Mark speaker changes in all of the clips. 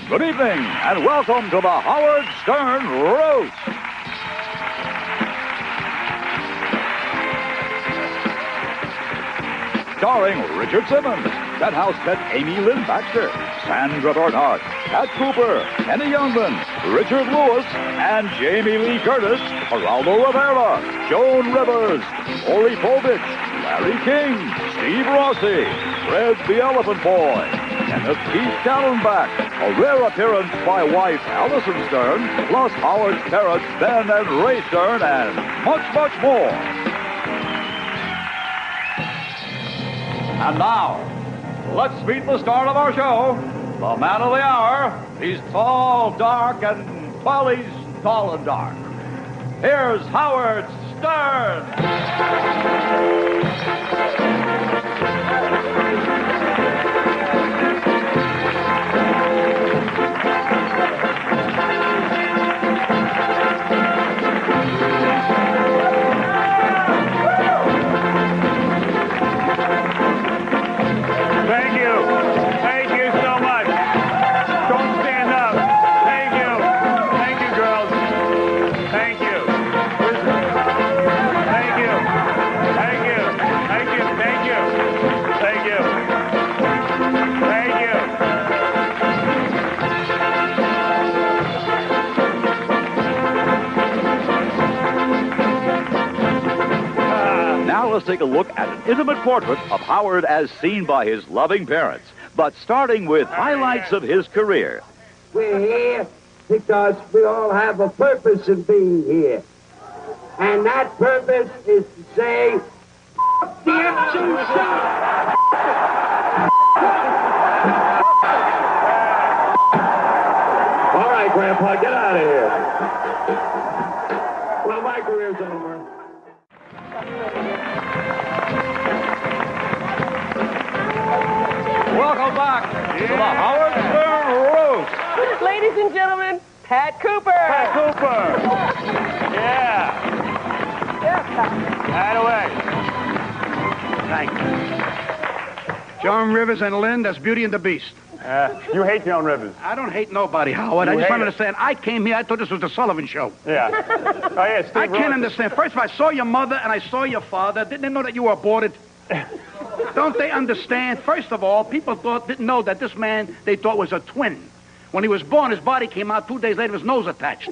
Speaker 1: Good evening, and welcome to the Howard Stern Roast. Starring Richard Simmons, Penthouse pet Amy Lynn Baxter, Sandra Bernhardt, Pat Cooper, Kenny Youngman, Richard Lewis, and Jamie Lee Curtis, Geraldo Rivera, Joan Rivers, Lori Povich, Larry King, Steve Rossi, Fred the Elephant Boy, Kenneth Keith Callenbach, a rare appearance by wife Allison Stern, plus Howard's parents Ben and Ray Stern, and much, much more. And now, let's meet the star of our show, the man of the hour. He's tall, dark, and, well, he's tall and dark. Here's Howard Stern. Let's take a look at an intimate portrait of Howard as seen by his loving parents, but starting with highlights of his career.
Speaker 2: We're here because we all have a purpose in being here. And that purpose is to say, F the FCC! All right, Grandpa, get out of here. Well, my career's over.
Speaker 1: Welcome back to the Howard Stern Roast.
Speaker 3: Ladies and gentlemen, Pat Cooper.
Speaker 4: Pat Cooper. Yeah. Right away. Thank you.
Speaker 5: Joan Rivers and Lynn, that's Beauty and the Beast.
Speaker 4: You hate Joan Rivers.
Speaker 5: I don't hate nobody, Howard. I just don't understand. I came here, I thought this was the Sullivan Show.
Speaker 4: Yeah. Oh, yeah, Steve
Speaker 5: I can't
Speaker 4: Rogers.
Speaker 5: understand. First of all, I saw your mother and I saw your father. Didn't they know that you were aborted? Don't they understand? First of all, people didn't know that this man, they thought was a twin. When he was born, his body came out 2 days later, his nose attached.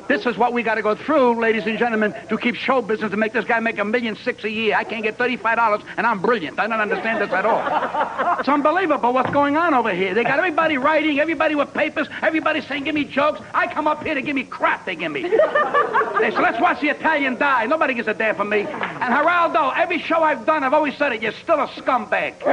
Speaker 5: This is what we got to go through, ladies and gentlemen, to keep show business, to make this guy make $1.6 million a year. I can't get $35, and I'm brilliant. I don't understand this at all. It's unbelievable what's going on over here. They got everybody writing, everybody with papers, everybody saying, give me jokes. I come up here to give me crap they give me. They say, let's watch the Italian die. Nobody gives a damn for me. And Geraldo, every show I've done, I've always said it, you're still a scumbag. You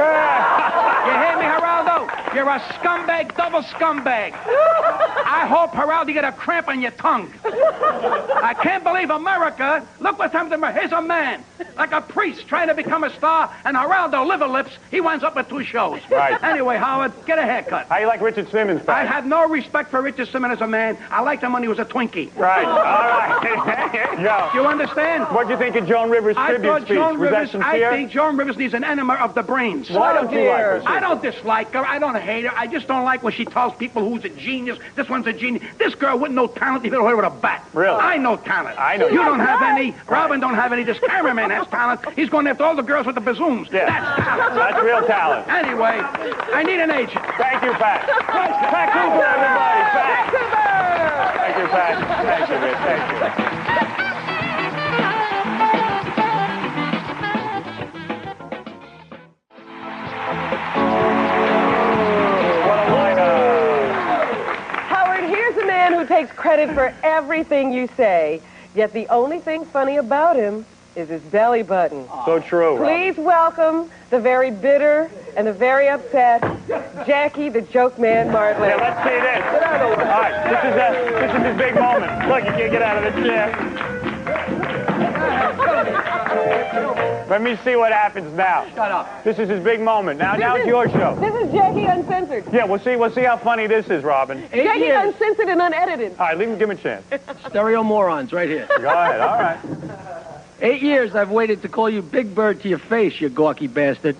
Speaker 5: hear me, Geraldo? You're a scumbag, double scumbag. I hope, Geraldo, you get a cramp on your tongue. I can't believe America. Look what's happened to America. Here's a man, like a priest, trying to become a star, and Geraldo, liver lips, he winds up with 2 shows.
Speaker 4: Right.
Speaker 5: Anyway, Howard, get a haircut.
Speaker 4: How you like Richard Simmons, Pat?
Speaker 5: I had no respect for Richard Simmons as a man. I liked him when he was a Twinkie.
Speaker 4: Right. All right. Yo.
Speaker 5: You understand?
Speaker 4: What'd you think of Joan Rivers' tribute speech? Was that sincere?
Speaker 5: I think Joan Rivers needs an enema of the brains.
Speaker 4: Why don't you like her?
Speaker 5: I don't dislike her. I don't hate her. I just don't like when she tells people who's a genius. This one's a genius. This girl with no talent, even hit her with a bat.
Speaker 4: Really?
Speaker 5: I know talent.
Speaker 4: I know.
Speaker 5: You don't have any. Robin don't have any. This cameraman has talent. He's going after all the girls with the bazooms.
Speaker 4: Yeah.
Speaker 5: That's talent.
Speaker 4: That's real talent.
Speaker 5: Anyway, I need an agent.
Speaker 4: Thank you, Pat. Pat Cooper, everybody. Pat. Thank you, Pat. Thank you, Rich. Thank you.
Speaker 3: Who takes credit for everything you say, yet the only thing funny about him is his belly button.
Speaker 4: So true,
Speaker 3: Please welcome the very bitter and the very upset Jackie the Joke Man Martling.
Speaker 4: Yeah, let's see this. All right, this is his big moment. Look, you can't get out of the chair. Let me see what happens now.
Speaker 5: Shut up.
Speaker 4: This is his big moment. Now it's your show.
Speaker 3: This is Jackie Uncensored.
Speaker 4: Yeah, we'll see how funny this is, Robin.
Speaker 3: Jackie Uncensored and Unedited.
Speaker 4: All right, give him a chance.
Speaker 6: Stereo morons right here.
Speaker 4: Go ahead, all right.
Speaker 6: 8 years I've waited to call you Big Bird to your face, you gawky bastard.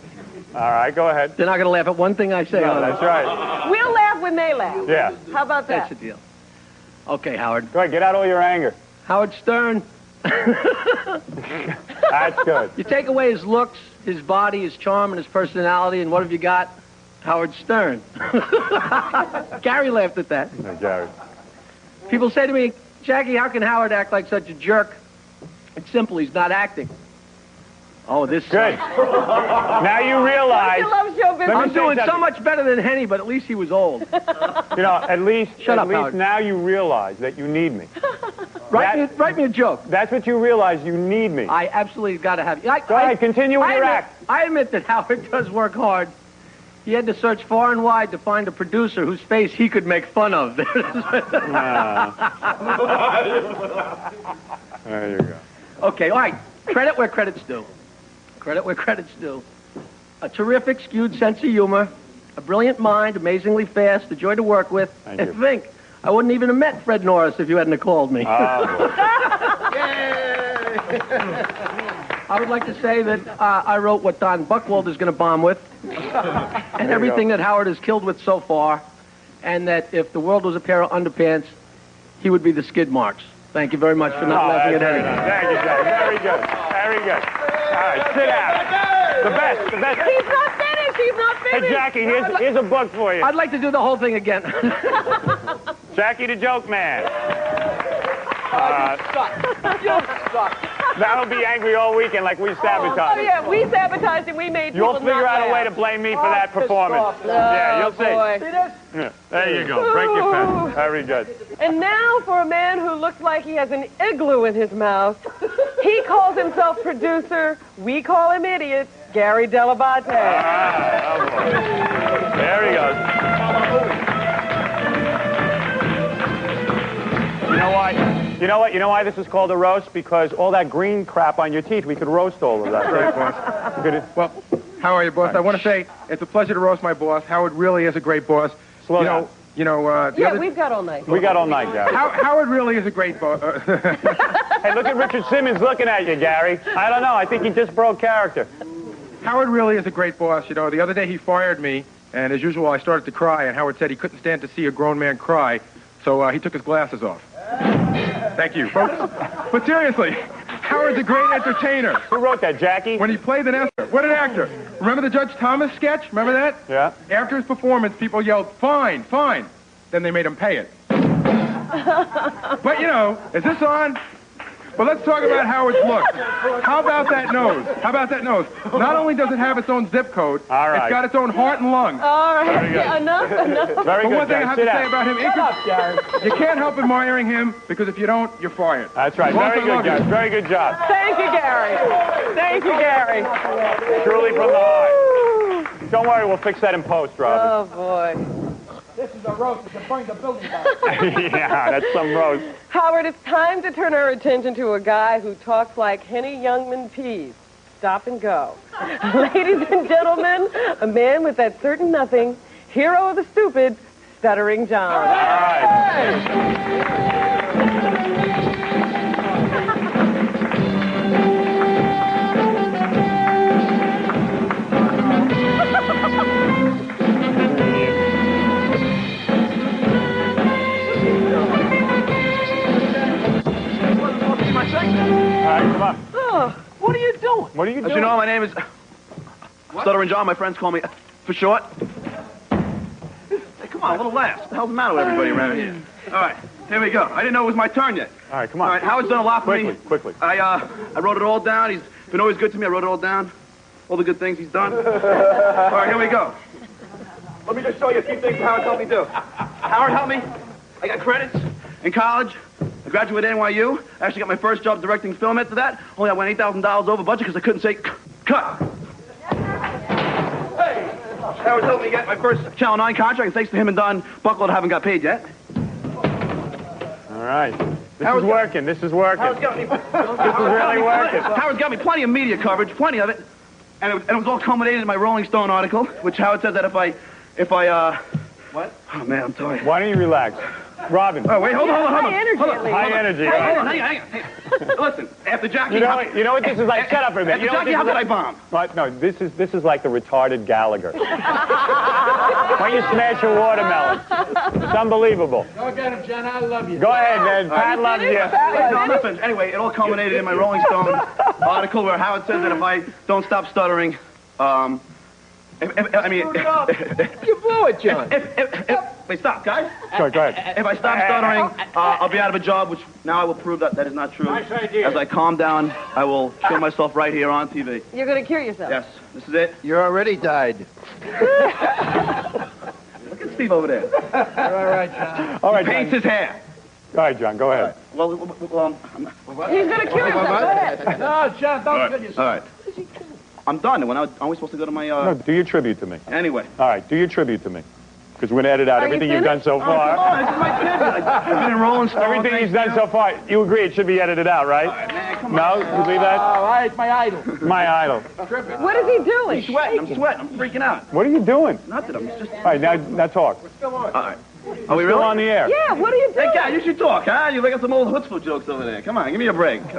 Speaker 4: All right, go ahead.
Speaker 6: They're not going to laugh at one thing I say.
Speaker 4: No, that's right.
Speaker 3: We'll laugh when they laugh.
Speaker 4: Yeah.
Speaker 3: How about
Speaker 6: That's
Speaker 3: that?
Speaker 6: the deal. Okay, Howard.
Speaker 4: Go ahead, get out all your anger.
Speaker 6: Howard Stern.
Speaker 4: That's good.
Speaker 6: You take away his looks, his body, his charm, and his personality, and what have you got? Howard Stern. Gary laughed at that.
Speaker 4: No, Gary.
Speaker 6: People say to me, Jackie, how can Howard act like such a jerk? It's simple, he's not acting. Oh, this
Speaker 4: Good. Now you realize,
Speaker 3: You love show business.
Speaker 6: I'm doing so
Speaker 4: something.
Speaker 6: much better than Henny, but at least he was old.
Speaker 4: you know, at least
Speaker 6: Howard.
Speaker 4: now you realize that you need me.
Speaker 6: Write me a joke.
Speaker 4: That's what you realize, you need me.
Speaker 6: I absolutely got to have you.
Speaker 4: Go ahead, continue with your act.
Speaker 6: I admit that Howard does work hard. He had to search far and wide to find a producer whose face he could make fun of.
Speaker 4: There you go.
Speaker 6: Okay, all right. Credit where credit's due. Credit where credit's due. A terrific, skewed sense of humor, a brilliant mind, amazingly fast, a joy to work with.
Speaker 4: Thank
Speaker 6: And
Speaker 4: you.
Speaker 6: think, I wouldn't even have met Fred Norris if you hadn't have called me. I would like to say that I wrote what Don Buchwalder's going to bomb with, and everything that Howard has killed with so far, and that if the world was a pair of underpants, he would be the skid marks. Thank you very much for not laughing at anything.
Speaker 4: Thank you, Jack. Very good. Very good. All right, sit down. The best.
Speaker 3: He's not finished. He's not
Speaker 4: Hey,
Speaker 3: finished.
Speaker 4: Jackie, here's a book for you.
Speaker 6: I'd like to do the whole thing again.
Speaker 4: Jackie the Joke Man. That'll be angry all weekend like we sabotaged.
Speaker 3: Oh, yeah, we sabotaged and we made
Speaker 4: You'll
Speaker 3: people
Speaker 4: figure
Speaker 3: not
Speaker 4: out a way to
Speaker 3: laugh.
Speaker 4: blame me for that performance. Yeah, you'll see.
Speaker 3: Boy.
Speaker 4: Yeah, there you go. Break your pen. Very good.
Speaker 3: And now for a man who looks like he has an igloo in his mouth. He calls himself producer. We call him idiot. Gary Delabate.
Speaker 4: Ah, oh boy. There he goes. You know why? You know why this is called a roast? Because all that green crap on your teeth, we could roast all of that.
Speaker 7: Right, boss. Well, how are you, boss? I want to say it's a pleasure to roast my boss. Howard really is a great boss.
Speaker 4: Slow down.
Speaker 3: We've got all night.
Speaker 4: We got all night, Gary.
Speaker 7: Howard really is a great boss.
Speaker 4: Hey, look at Richard Simmons looking at you, Gary. I don't know. I think he just broke character.
Speaker 7: Howard really is a great boss. You know, the other day he fired me, and as usual, I started to cry, and Howard said he couldn't stand to see a grown man cry, so he took his glasses off. Thank you, folks. But seriously, Howard's a great entertainer.
Speaker 4: Who wrote that, Jackie?
Speaker 7: When he played an actor. What an actor. Remember the Judge Thomas sketch? Remember that?
Speaker 4: Yeah.
Speaker 7: After his performance, people yelled, "Fine, fine." Then they made him pay it. But, you know, is this on? But let's talk about Howard's look. How about that nose? How about that nose? Not only does it have its own zip code,
Speaker 4: All right.
Speaker 7: it's got its own heart and lung.
Speaker 3: All right.
Speaker 4: Very good.
Speaker 3: Yeah, enough.
Speaker 4: Very
Speaker 7: But
Speaker 4: good,
Speaker 7: one thing I
Speaker 4: Gary.
Speaker 7: have
Speaker 4: Sit
Speaker 7: to say
Speaker 4: down.
Speaker 7: about him, you can't help admiring him, because if you don't, you're fired.
Speaker 4: That's right.
Speaker 7: Boss,
Speaker 4: Very
Speaker 7: I
Speaker 4: good,
Speaker 7: love you.
Speaker 4: Gary. Very good job.
Speaker 3: Thank you, Gary. Thank you, Gary.
Speaker 4: Truly from the heart. Don't worry, we'll fix that in post, Robin.
Speaker 3: Oh, boy.
Speaker 7: This is a roast. We can bring the building down.
Speaker 4: Yeah, that's some roast.
Speaker 3: Howard, it's time to turn our attention to a guy who talks like Henny Youngman Pease. Stop and go. Ladies and gentlemen, a man with that certain nothing, hero of the stupid, Stuttering John.
Speaker 4: All right. All right, come on.
Speaker 6: What are you doing?
Speaker 4: What are you doing?
Speaker 8: As you know, my name is Stuttering John. My friends call me for short. Hey, come on, a little laugh. What the hell's the matter with everybody around here? All right, here we go. I didn't know it was my turn yet.
Speaker 4: All right, come
Speaker 8: All
Speaker 4: on.
Speaker 8: right, Howard's done a lot for me.
Speaker 4: Quickly.
Speaker 8: I wrote it all down. He's been always good to me. I wrote it all down. All the good things he's done. All right, here we go. Let me just show you a few things Howard helped me do. Howard helped me. I got credits in college. I graduated at NYU. I actually got my first job directing film after that. Only I went $8,000 over budget because I couldn't say cut. Hey, Howard helped me get my first Channel 9 contract, and thanks to him and Don Buchwalder, I haven't got paid yet.
Speaker 4: All right. This is working. This is working.
Speaker 8: Howard's got me.
Speaker 4: This is really working.
Speaker 8: Howard's got me plenty of media coverage, plenty of it, and it was all culminated in my Rolling Stone article, which Howard said that if I, what? Oh man, I'm tired.
Speaker 4: Why don't you relax? Robin.
Speaker 8: Oh wait, hold on.
Speaker 3: High energy, at least.
Speaker 4: High energy.
Speaker 8: Hold
Speaker 4: Right?
Speaker 8: on, hang on. Listen, after Jackie,
Speaker 4: You know what this is like? Shut up for a minute.
Speaker 8: After Jackie, how could I bomb?
Speaker 4: What? No, this is like the retarded Gallagher. Why don't you smash a watermelon? It's unbelievable.
Speaker 6: Go get him, Jen. I love you.
Speaker 4: Go ahead, man. Pat loves you.
Speaker 8: No, nothing. Anyway, it all culminated in my Rolling Stone article where Howard said that if I don't stop stuttering, I mean...
Speaker 6: You blew it, John.
Speaker 8: Wait, stop, guys.
Speaker 4: Go ahead.
Speaker 8: If I stop stuttering, I'll be out of a job, which now I will prove that that is not true.
Speaker 4: Nice idea.
Speaker 8: As I calm down, I will show myself right here on TV.
Speaker 3: You're going to cure yourself.
Speaker 8: Yes, this is it.
Speaker 2: You already died.
Speaker 8: Look at Steve over there.
Speaker 6: You're all right, John.
Speaker 4: All right,
Speaker 8: Paints
Speaker 4: John.
Speaker 8: his hair.
Speaker 4: All right, John, go ahead.
Speaker 8: Well,
Speaker 3: He's going to cure himself. Go ahead.
Speaker 6: No, John, don't kill yourself.
Speaker 8: all right. I'm done. When aren't we supposed to go to my...
Speaker 4: No, do your tribute to me.
Speaker 8: Anyway.
Speaker 4: All right, do your tribute to me. Because we're going to edit out
Speaker 3: Are you
Speaker 4: everything you've done so
Speaker 8: Come on,
Speaker 4: far.
Speaker 8: this is my tribute. I've been in Rolling Stone.
Speaker 4: Everything he's done so far. You agree it should be edited out, right?
Speaker 8: All right, man, come
Speaker 4: No?
Speaker 8: on.
Speaker 4: You believe that?
Speaker 6: All right, my idol.
Speaker 4: My idol.
Speaker 3: What is he doing?
Speaker 8: I'm sweating. I'm sweating. I'm freaking out.
Speaker 4: What are you doing?
Speaker 8: Nothing. I'm just...
Speaker 4: All right, now talk.
Speaker 8: All right. Are we
Speaker 4: Still
Speaker 8: really?
Speaker 4: on the air.
Speaker 3: Yeah, what are you doing?
Speaker 8: Hey, guy, you should talk, huh? You got some old chutzpah jokes over there. Come on, give me a break.
Speaker 4: This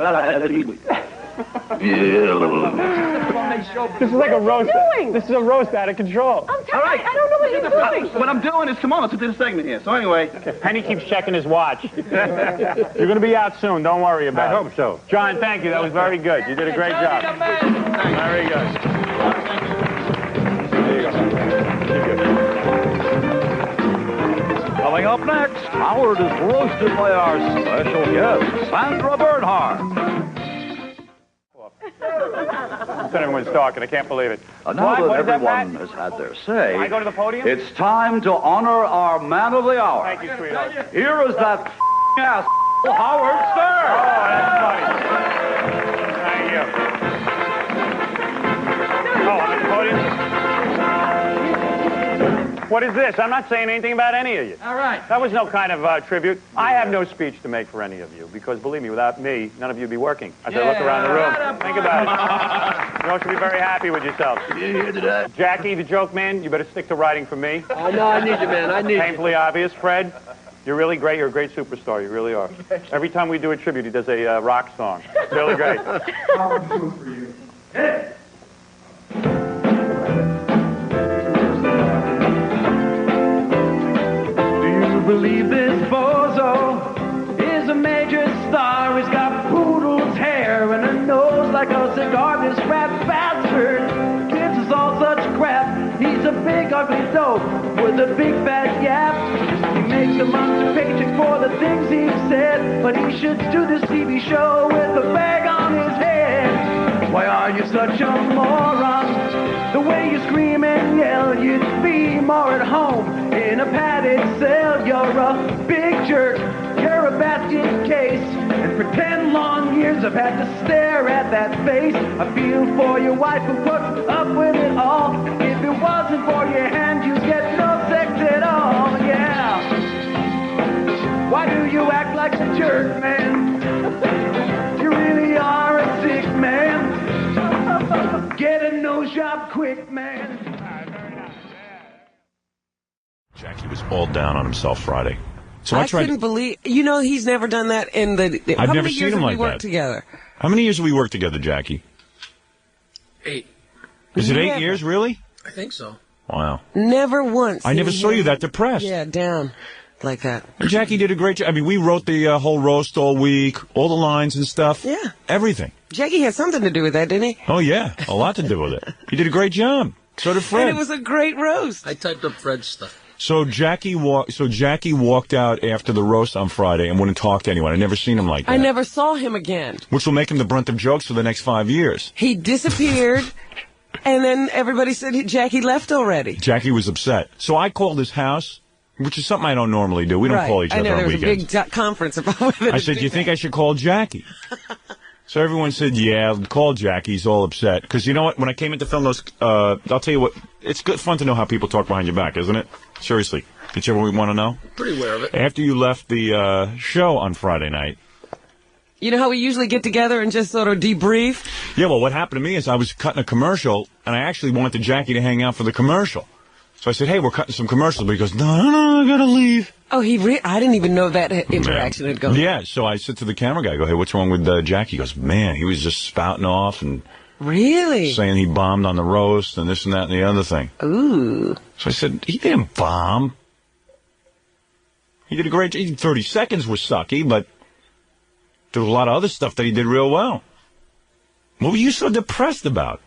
Speaker 4: is like a roast.
Speaker 3: doing?
Speaker 4: This is a roast out of control.
Speaker 3: I'm telling you, I don't know what you're doing.
Speaker 8: What I'm doing is, come on, let's do this segment here. So anyway,
Speaker 4: Penny keeps checking his watch. You're going to be out soon. Don't worry about it. I hope so. John, thank you. That was very good. You did a great job. Very good. There you go.
Speaker 1: Coming up next, Howard is roasted by our special guest, Sandra Bernhardt.
Speaker 4: Everyone's talking. I can't believe it.
Speaker 1: Now
Speaker 4: What?
Speaker 1: that
Speaker 4: What is that,
Speaker 1: everyone
Speaker 4: Pat?
Speaker 1: has had their say,
Speaker 4: I go to the podium?
Speaker 1: it's time to honor our man of the hour.
Speaker 4: Thank you, sweetheart.
Speaker 1: Here is that ass Howard Stern.
Speaker 4: Oh, that's funny. Thank you. Oh, I'm at the podium? What is this? I'm not saying anything about any of you.
Speaker 6: All right.
Speaker 4: That was no kind of tribute. I have no speech to make for any of you because, believe me, without me, none of you would be working. As I look around the room, think about it. You all should be very happy with yourselves. Jackie, the joke man, you better stick to writing for me.
Speaker 6: I know I need you, man. I need you.
Speaker 4: Painfully obvious. Fred, you're really great. You're a great superstar. You really are. Every time we do a tribute, he does a rock song. It's really great.
Speaker 9: Believe this bozo is a major star. He's got poodle's hair and a nose like a cigar. This rat bastard gives us all such crap. He's a big ugly dope with a big fat yap. He makes a monster paycheck for the things he said, but he should do this TV show with a bag on his head. Why are you such a moron? The way you scream and yell, you'd be more at home in a padded cell. You're a big jerk, you're a basket case, and for 10 long years I've had to stare at that face. I feel for your wife who put up with it all. If it wasn't for your hand, you'd get no sex at all, yeah. Why do you act like a jerk, man? You really are a sick man. Get a nose job quick, man.
Speaker 10: Jackie was all down on himself Friday. So I
Speaker 11: couldn't believe, he's never done that in the.
Speaker 10: I've never seen him like that.
Speaker 11: How many years have we worked together?
Speaker 10: How many years have we worked together, Jackie?
Speaker 6: 8.
Speaker 10: Is it 8 years, really?
Speaker 6: I think so.
Speaker 10: Wow.
Speaker 11: Never once.
Speaker 10: I never saw you that depressed.
Speaker 11: Yeah, down like that.
Speaker 10: Jackie did a great job. I mean, we wrote the whole roast all week, all the lines and stuff.
Speaker 11: Yeah.
Speaker 10: Everything.
Speaker 11: Jackie had something to do with that, didn't he?
Speaker 10: Oh, yeah. A lot to do with it. He did a great job. So did Fred.
Speaker 11: And it was a great roast.
Speaker 6: I typed up Fred's stuff.
Speaker 10: So Jackie walked out after the roast on Friday and wouldn't talk to anyone. I'd never seen him like that.
Speaker 11: I never saw him again.
Speaker 10: Which will make him the brunt of jokes for the next 5 years.
Speaker 11: He disappeared, and then everybody said Jackie left already.
Speaker 10: Jackie was upset. So I called his house, which is something I don't normally do. We don't call each other on weekends.
Speaker 11: There was a big conference about it.
Speaker 10: I said, do you think I should call Jackie? So everyone said, yeah, call Jackie. He's all upset. Because you know what? When I came in to film those, I'll tell you what, it's good fun to know how people talk behind your back, isn't it? Seriously. Did you ever want to know?
Speaker 6: Pretty aware of it.
Speaker 10: After you left the show on Friday night.
Speaker 11: You know how we usually get together and just sort of debrief?
Speaker 10: Yeah, well, what happened to me is I was cutting a commercial, and I actually wanted Jackie to hang out for the commercial. So I said, hey, we're cutting some commercials. But he goes, no, I got to leave.
Speaker 11: Oh, I didn't even know that interaction had gone.
Speaker 10: Yeah, so I said to the camera guy, I go, hey, what's wrong with Jackie? He goes, man, he was just spouting off and
Speaker 11: Really?
Speaker 10: Saying he bombed on the roast and this and that and the other thing.
Speaker 11: Ooh.
Speaker 10: So I said, he didn't bomb. He did a great job. 30 seconds was sucky, but there was a lot of other stuff that he did real well. What were you so depressed about?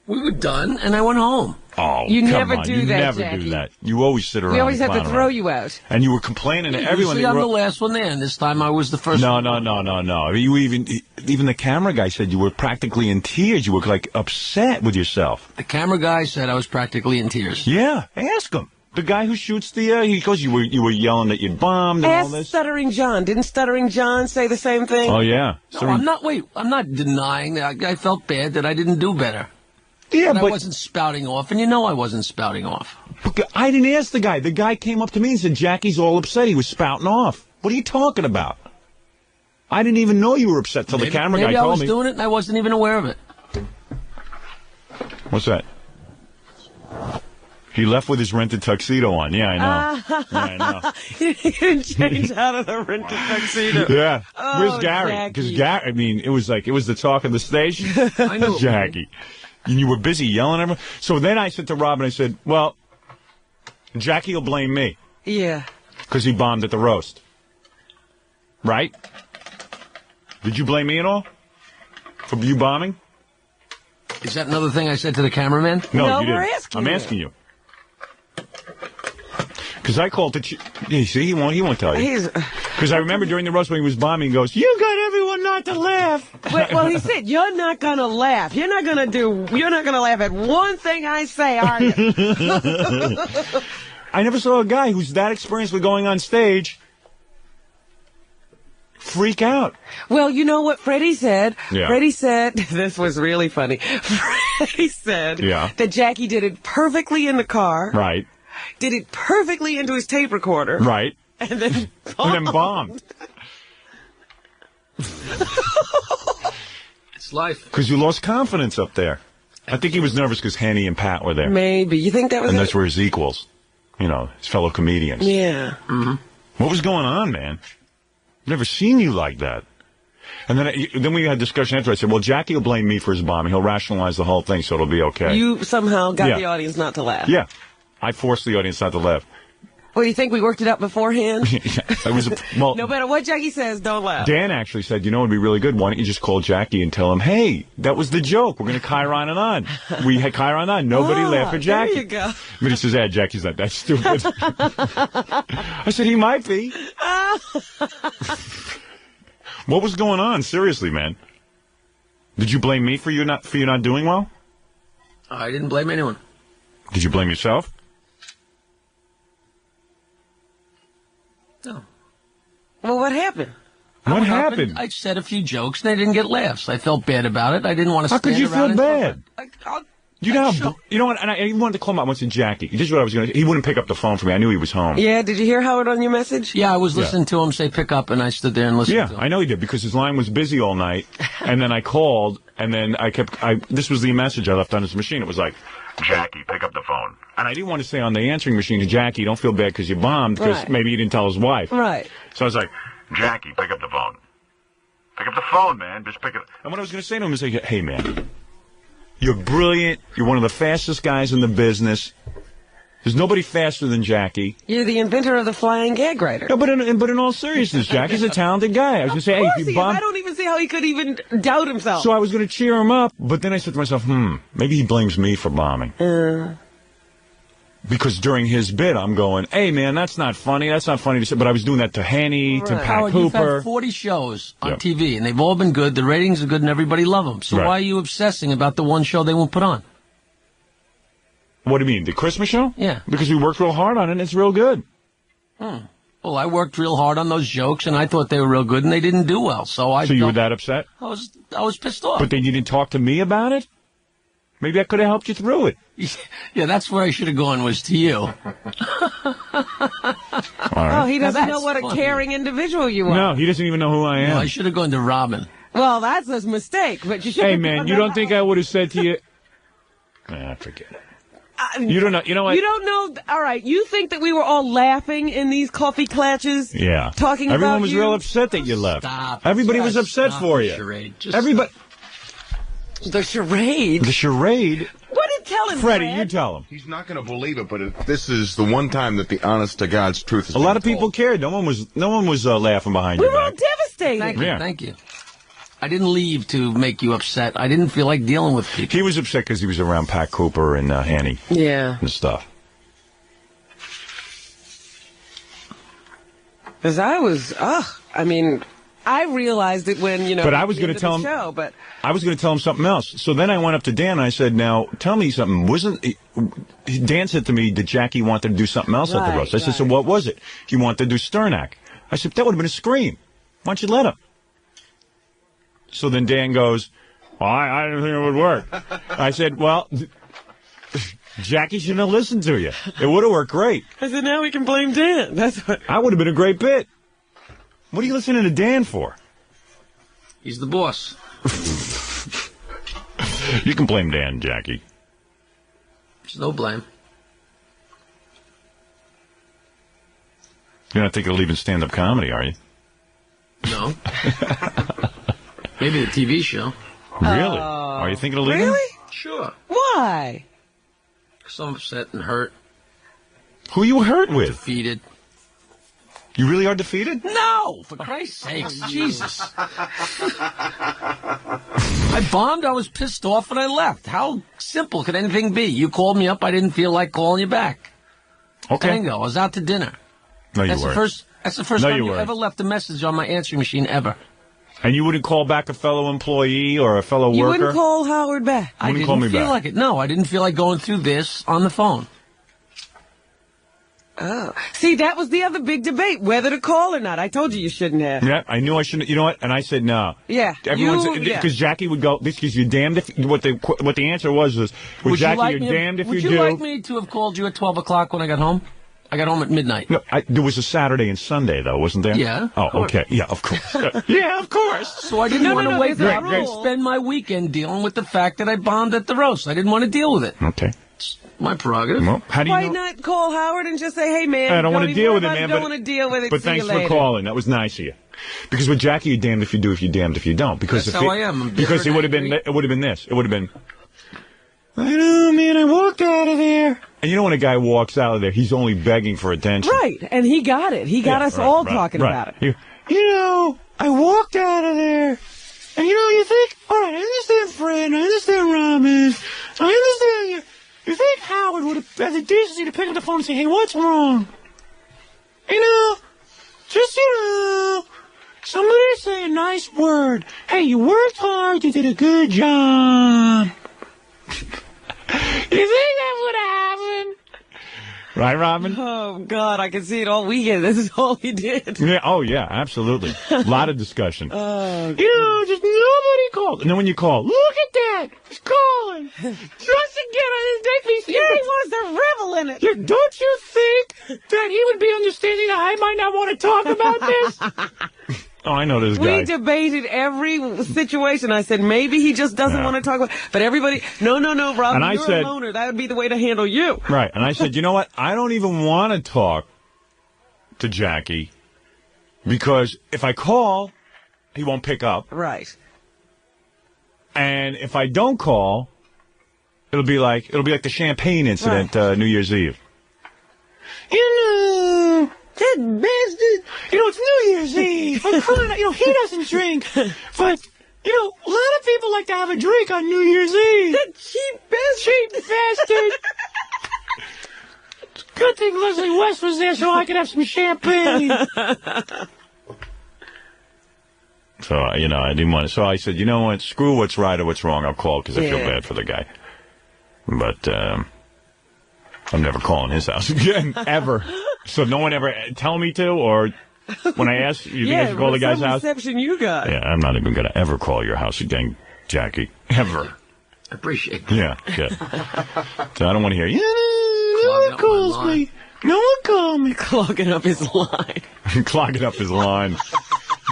Speaker 6: We were done, and I went home.
Speaker 10: Oh,
Speaker 11: You
Speaker 10: come
Speaker 11: never
Speaker 10: on.
Speaker 11: do
Speaker 10: You
Speaker 11: that,
Speaker 10: never
Speaker 11: Jackie.
Speaker 10: do that. You always sit around.
Speaker 11: We always
Speaker 10: and
Speaker 11: have to
Speaker 10: clown
Speaker 11: throw
Speaker 10: around.
Speaker 11: you out.
Speaker 10: And you were complaining to everyone.
Speaker 6: Usually
Speaker 10: that
Speaker 6: I'm
Speaker 10: you
Speaker 6: the
Speaker 10: were-
Speaker 6: last one there, and this time I was the first
Speaker 10: No,
Speaker 6: one.
Speaker 10: no. You even the camera guy said you were practically in tears. You were like upset with yourself.
Speaker 6: The camera guy said I was practically in tears.
Speaker 10: Yeah, ask him. The guy who shoots the, he goes, you were yelling that you'd bombed and all
Speaker 11: Ask
Speaker 10: this.
Speaker 11: Stuttering John. Didn't Stuttering John say the same thing?
Speaker 10: Oh, yeah.
Speaker 6: No, I'm not denying that. I felt bad that I didn't do better.
Speaker 10: Yeah,
Speaker 6: but I
Speaker 10: but
Speaker 6: wasn't spouting off, and you know I wasn't spouting off.
Speaker 10: I didn't ask the guy. The guy came up to me and said, Jackie's all upset. He was spouting off. What are you talking about? I didn't even know you were upset till the camera guy
Speaker 6: maybe I
Speaker 10: told
Speaker 6: was
Speaker 10: me.
Speaker 6: doing it, and I wasn't even aware of it.
Speaker 10: What's that? He left with his rented tuxedo on. Yeah, I know. Yeah, I know.
Speaker 11: He didn't change out of the rented tuxedo.
Speaker 10: Yeah.
Speaker 11: Oh,
Speaker 10: Where's Gary?
Speaker 11: Jackie.
Speaker 10: Because Gary, I mean, it was the talk of the station.
Speaker 6: I know.
Speaker 10: Jackie. And you were busy yelling at him. So then I said to Robin, I said, well, Jackie will blame me.
Speaker 11: Yeah.
Speaker 10: Because he bombed at the roast. Right? Did you blame me at all? For you bombing?
Speaker 6: Is that another thing I said to the cameraman?
Speaker 10: No, you
Speaker 11: we're
Speaker 10: didn't.
Speaker 11: asking
Speaker 10: I'm
Speaker 11: you.
Speaker 10: asking you. Because I called the you see, he won't tell you. Because I remember during the roast when he was bombing, he goes, you got everyone not to laugh.
Speaker 11: Well, he said, you're not going to laugh. You're not going to laugh at one thing I say, are you?
Speaker 10: I never saw a guy who's that experienced with going on stage freak out.
Speaker 11: Well, you know what Freddie said?
Speaker 10: Yeah.
Speaker 11: Freddie said, this was really funny. Freddie said that Jackie did it perfectly in the car.
Speaker 10: Right.
Speaker 11: Did it perfectly into his tape recorder.
Speaker 10: Right.
Speaker 11: And then
Speaker 10: bombed.
Speaker 6: It's life.
Speaker 10: Because you lost confidence up there. I think he was nervous because Henny and Pat were there.
Speaker 11: Maybe. You think that was
Speaker 10: And
Speaker 11: it?
Speaker 10: that's where his equals. You know, his fellow comedians.
Speaker 11: Yeah.
Speaker 6: Mm-hmm.
Speaker 10: What was going on, man? Never seen you like that. And then we had a discussion after. I said, well, Jackie will blame me for his bombing. He'll rationalize the whole thing, so it'll be okay.
Speaker 11: You somehow got the audience not to laugh.
Speaker 10: Yeah. I forced the audience not to laugh.
Speaker 11: Well, do you think we worked it out beforehand?
Speaker 10: It was well.
Speaker 11: No matter what Jackie says, don't laugh.
Speaker 10: Dan actually said, you know, it'd be really good. Why don't you just call Jackie and tell him, hey, that was the joke. We're going to Chiron it on. We had Chiron on. Nobody laughed at Jackie.
Speaker 11: There you go.
Speaker 10: But he says, Jackie's not that stupid. I said, he might be. What was going on? Seriously, man. Did you blame me for you not doing well?
Speaker 6: I didn't blame anyone.
Speaker 10: Did you blame yourself?
Speaker 6: No.
Speaker 11: Well, what happened?
Speaker 10: What happened?
Speaker 6: I said a few jokes, and they didn't get laughs. I felt bad about it. I didn't want to
Speaker 10: How
Speaker 6: stand
Speaker 10: could you
Speaker 6: around
Speaker 10: feel
Speaker 6: and
Speaker 10: bad? You know what? And I even wanted to call him out once in Jackie. This is what I was going to. He wouldn't pick up the phone for me. I knew he was home.
Speaker 11: Yeah, did you hear Howard on your message?
Speaker 6: Yeah, I was listening to him say pick up, and I stood there and listened to him.
Speaker 10: Yeah, I know he did because his line was busy all night. And then I called, and then this was the message I left on his machine. It was like, Jackie, pick up the phone. And I didn't want to say on the answering machine to Jackie, don't feel bad because you bombed, because maybe he didn't tell his wife.
Speaker 11: Right.
Speaker 10: So I was like, Jackie, pick up the phone. Pick up the phone, man. Just pick it up. And what I was going to say to him is, like, hey, man, you're brilliant. You're one of the fastest guys in the business. There's nobody faster than Jackie.
Speaker 11: You're the inventor of the flying gag writer.
Speaker 10: No, but in all seriousness, Jackie's a talented guy. I was going to say, hey, if you bomb...
Speaker 11: I don't even see how he could even doubt himself.
Speaker 10: So I was going to cheer him up, but then I said to myself, maybe he blames me for bombing. Because during his bit, I'm going, hey, man, that's not funny. That's not funny to say. But I was doing that to Henny, to Pat
Speaker 6: Howard,
Speaker 10: Cooper.
Speaker 6: you've had 40 shows on TV, and they've all been good. The ratings are good, and everybody loves them. So why are you obsessing about the one show they won't put on?
Speaker 10: What do you mean, the Christmas show?
Speaker 6: Yeah.
Speaker 10: Because we worked real hard on it, and it's real good.
Speaker 6: Well, I worked real hard on those jokes, and I thought they were real good, and they didn't do well. So
Speaker 10: you were that upset?
Speaker 6: I was pissed off.
Speaker 10: But they didn't talk to me about it? Maybe I could have helped you through it.
Speaker 6: Yeah, that's where I should have gone, was to you.
Speaker 10: All right.
Speaker 11: Oh, he doesn't know what a caring individual you are.
Speaker 10: No, he doesn't even know who I am.
Speaker 6: Well, I should have gone to Robin.
Speaker 11: Well, that's a mistake, but you should.
Speaker 10: Hey, man, you don't think I would have said to you... forget it. You don't know. You know what?
Speaker 11: You don't know. All right. You think that we were all laughing in these coffee clatches?
Speaker 10: Yeah.
Speaker 11: Talking
Speaker 10: Everyone
Speaker 11: about
Speaker 10: was
Speaker 11: you?
Speaker 10: real upset that you left.
Speaker 6: Stop.
Speaker 10: Everybody was
Speaker 6: Just
Speaker 10: upset
Speaker 6: stop
Speaker 10: for
Speaker 6: the
Speaker 10: you.
Speaker 6: charade. Just
Speaker 10: Everybody.
Speaker 11: The charade?
Speaker 10: The charade?
Speaker 11: What did tell him,
Speaker 10: Freddie,
Speaker 11: Fred?
Speaker 10: you tell him.
Speaker 12: He's not going to believe it, but this is the one time that the honest-to-God's truth is
Speaker 10: A lot of people cared. No one was laughing behind your
Speaker 11: We were all
Speaker 10: back.
Speaker 11: devastated.
Speaker 6: Thank you,
Speaker 10: Yeah.
Speaker 6: thank you. I didn't leave to make you upset. I didn't feel like dealing with people.
Speaker 10: He was upset because he was around Pat Cooper and Annie.
Speaker 11: Yeah.
Speaker 10: And stuff.
Speaker 11: Because I was, I mean, I realized it when, you know,
Speaker 10: But I was going to tell him.
Speaker 11: show, but
Speaker 10: I was going to tell him something else. So then I went up to Dan and I said, "Now tell me something. Dan said to me that Jackie wanted to do something else at the roast?" I said, "So what was it?" He wanted to do Sternak. I said, "That would have been a scream. Why don't you let him?" So then Dan goes, "Well, I didn't think it would work." I said, "Well, Jackie shouldn't have listened to you. It would have worked great."
Speaker 11: I said, now we can blame Dan. That's what.
Speaker 10: I would have been a great bit. What are you listening to Dan for?
Speaker 6: He's the boss.
Speaker 10: You can blame Dan, Jackie.
Speaker 6: There's no blame.
Speaker 10: You're not thinking of leaving stand-up comedy, are you?
Speaker 6: No. Maybe the TV show.
Speaker 10: Really? Are you thinking of leaving?
Speaker 11: Really?
Speaker 6: Sure.
Speaker 11: Why?
Speaker 6: Because I'm upset and hurt.
Speaker 10: Who are you hurt with?
Speaker 6: Defeated.
Speaker 10: You really are defeated?
Speaker 6: No! For Christ's sakes, Jesus. I bombed, I was pissed off, and I left. How simple could anything be? You called me up, I didn't feel like calling you back.
Speaker 10: Okay.
Speaker 6: Tango, I was out to dinner.
Speaker 10: No, you
Speaker 6: That's
Speaker 10: weren't.
Speaker 6: That's the first
Speaker 10: No,
Speaker 6: time
Speaker 10: you
Speaker 6: you
Speaker 10: weren't.
Speaker 6: ever left a message on my answering machine, ever.
Speaker 10: And you wouldn't call back a fellow employee or a fellow
Speaker 11: You
Speaker 10: worker?
Speaker 11: wouldn't call Howard back.
Speaker 6: I
Speaker 10: Wouldn't
Speaker 6: didn't
Speaker 10: call me
Speaker 6: feel
Speaker 10: back.
Speaker 6: like it. No, I didn't feel like going through this on the phone.
Speaker 11: Oh. See, that was the other big debate, whether to call or not. I told you shouldn't have.
Speaker 10: Yeah, I knew I shouldn't. You know what? And I said no.
Speaker 11: Yeah.
Speaker 10: Because Jackie would go, because you're damned if, what the answer was, with
Speaker 6: Would
Speaker 10: Jackie,
Speaker 6: you like
Speaker 10: you're
Speaker 6: me,
Speaker 10: damned if you
Speaker 6: would
Speaker 10: do.
Speaker 6: you like me to have called you at 12 o'clock when I got home? I got home at midnight.
Speaker 10: No, there was a Saturday and Sunday, though, wasn't there?
Speaker 6: Yeah.
Speaker 10: Oh,
Speaker 6: of course.
Speaker 10: okay. Yeah, of course. Yeah, of course.
Speaker 6: So I didn't want to wait
Speaker 11: there's a
Speaker 6: and
Speaker 11: rule.
Speaker 6: spend my weekend dealing with the fact that I bombed at the roast. I didn't want to deal with it.
Speaker 10: Okay.
Speaker 6: It's my prerogative.
Speaker 10: Well, how do you
Speaker 11: Why
Speaker 10: know?
Speaker 11: not call Howard and just say, hey, man,
Speaker 10: I don't want to
Speaker 11: even
Speaker 10: deal
Speaker 11: worry
Speaker 10: with it,
Speaker 11: about
Speaker 10: man.
Speaker 11: Don't want to deal with it.
Speaker 10: But
Speaker 11: See
Speaker 10: thanks
Speaker 11: you
Speaker 10: for
Speaker 11: later.
Speaker 10: calling. That was nice of you. Because with Jackie, you're damned if you do, if you're damned if you don't. Because
Speaker 6: That's
Speaker 10: if
Speaker 6: how I am. I'm bitter
Speaker 10: because it
Speaker 6: and
Speaker 10: would have been
Speaker 6: angry.
Speaker 10: it would have been this. It would have been. I know, man. I walked out of there. And you know when a guy walks out of there, he's only begging for attention.
Speaker 11: Right, and he got it. He got us all talking about it.
Speaker 10: You know, I walked out of there, and you know, you think, all right, I understand Fred, I understand Ramos, I understand you. You think Howard would have had the decency to pick up the phone and say, hey, what's wrong? You know, just, you know, somebody say a nice word. Hey, you worked hard, you did a good job. You think that would have happened? Right, Robin?
Speaker 11: Oh, God, I can see it all weekend. This is all he did.
Speaker 10: Yeah, oh, yeah, absolutely. A lot of discussion.
Speaker 11: Oh,
Speaker 10: You know, just nobody called. And then when you call, look at that! He's calling! Just again, I didn't think
Speaker 11: he wants to revel in it.
Speaker 10: Yeah, don't you think that he would be understanding that I might not want to talk about this? Oh, I know this guy.
Speaker 11: We debated every situation. I said, maybe he just doesn't want to talk about it. But everybody, no, Rob,
Speaker 10: And I
Speaker 11: you're
Speaker 10: said-
Speaker 11: a loner. That would be the way to handle you.
Speaker 10: Right, and I said, you know what? I don't even want to talk to Jackie because if I call, he won't pick up.
Speaker 11: Right.
Speaker 10: And if I don't call, it'll be like the champagne incident New Year's Eve. You know, that bastard. You know, it's New Year's Eve. I'm crying. You know, he doesn't drink, but you know, a lot of people like to have a drink on New Year's Eve. That cheap bastard. Good thing Leslie West was there, so I could have some champagne. So, you know, I didn't want to. So I said, you know what? Screw what's right or what's wrong. I'll call because I feel bad for the guy. But I'm never calling his house again, ever. So no one ever tell me to, or when I ask, you think I should call the guy's house?
Speaker 11: Reception you got.
Speaker 10: Yeah, I'm not even going to ever call your house again, Jackie. Ever.
Speaker 6: I appreciate that.
Speaker 10: Yeah, good. So I don't want to hear, no one calls me. No one called me.
Speaker 11: Clogging up his line.
Speaker 10: Clogging up his line.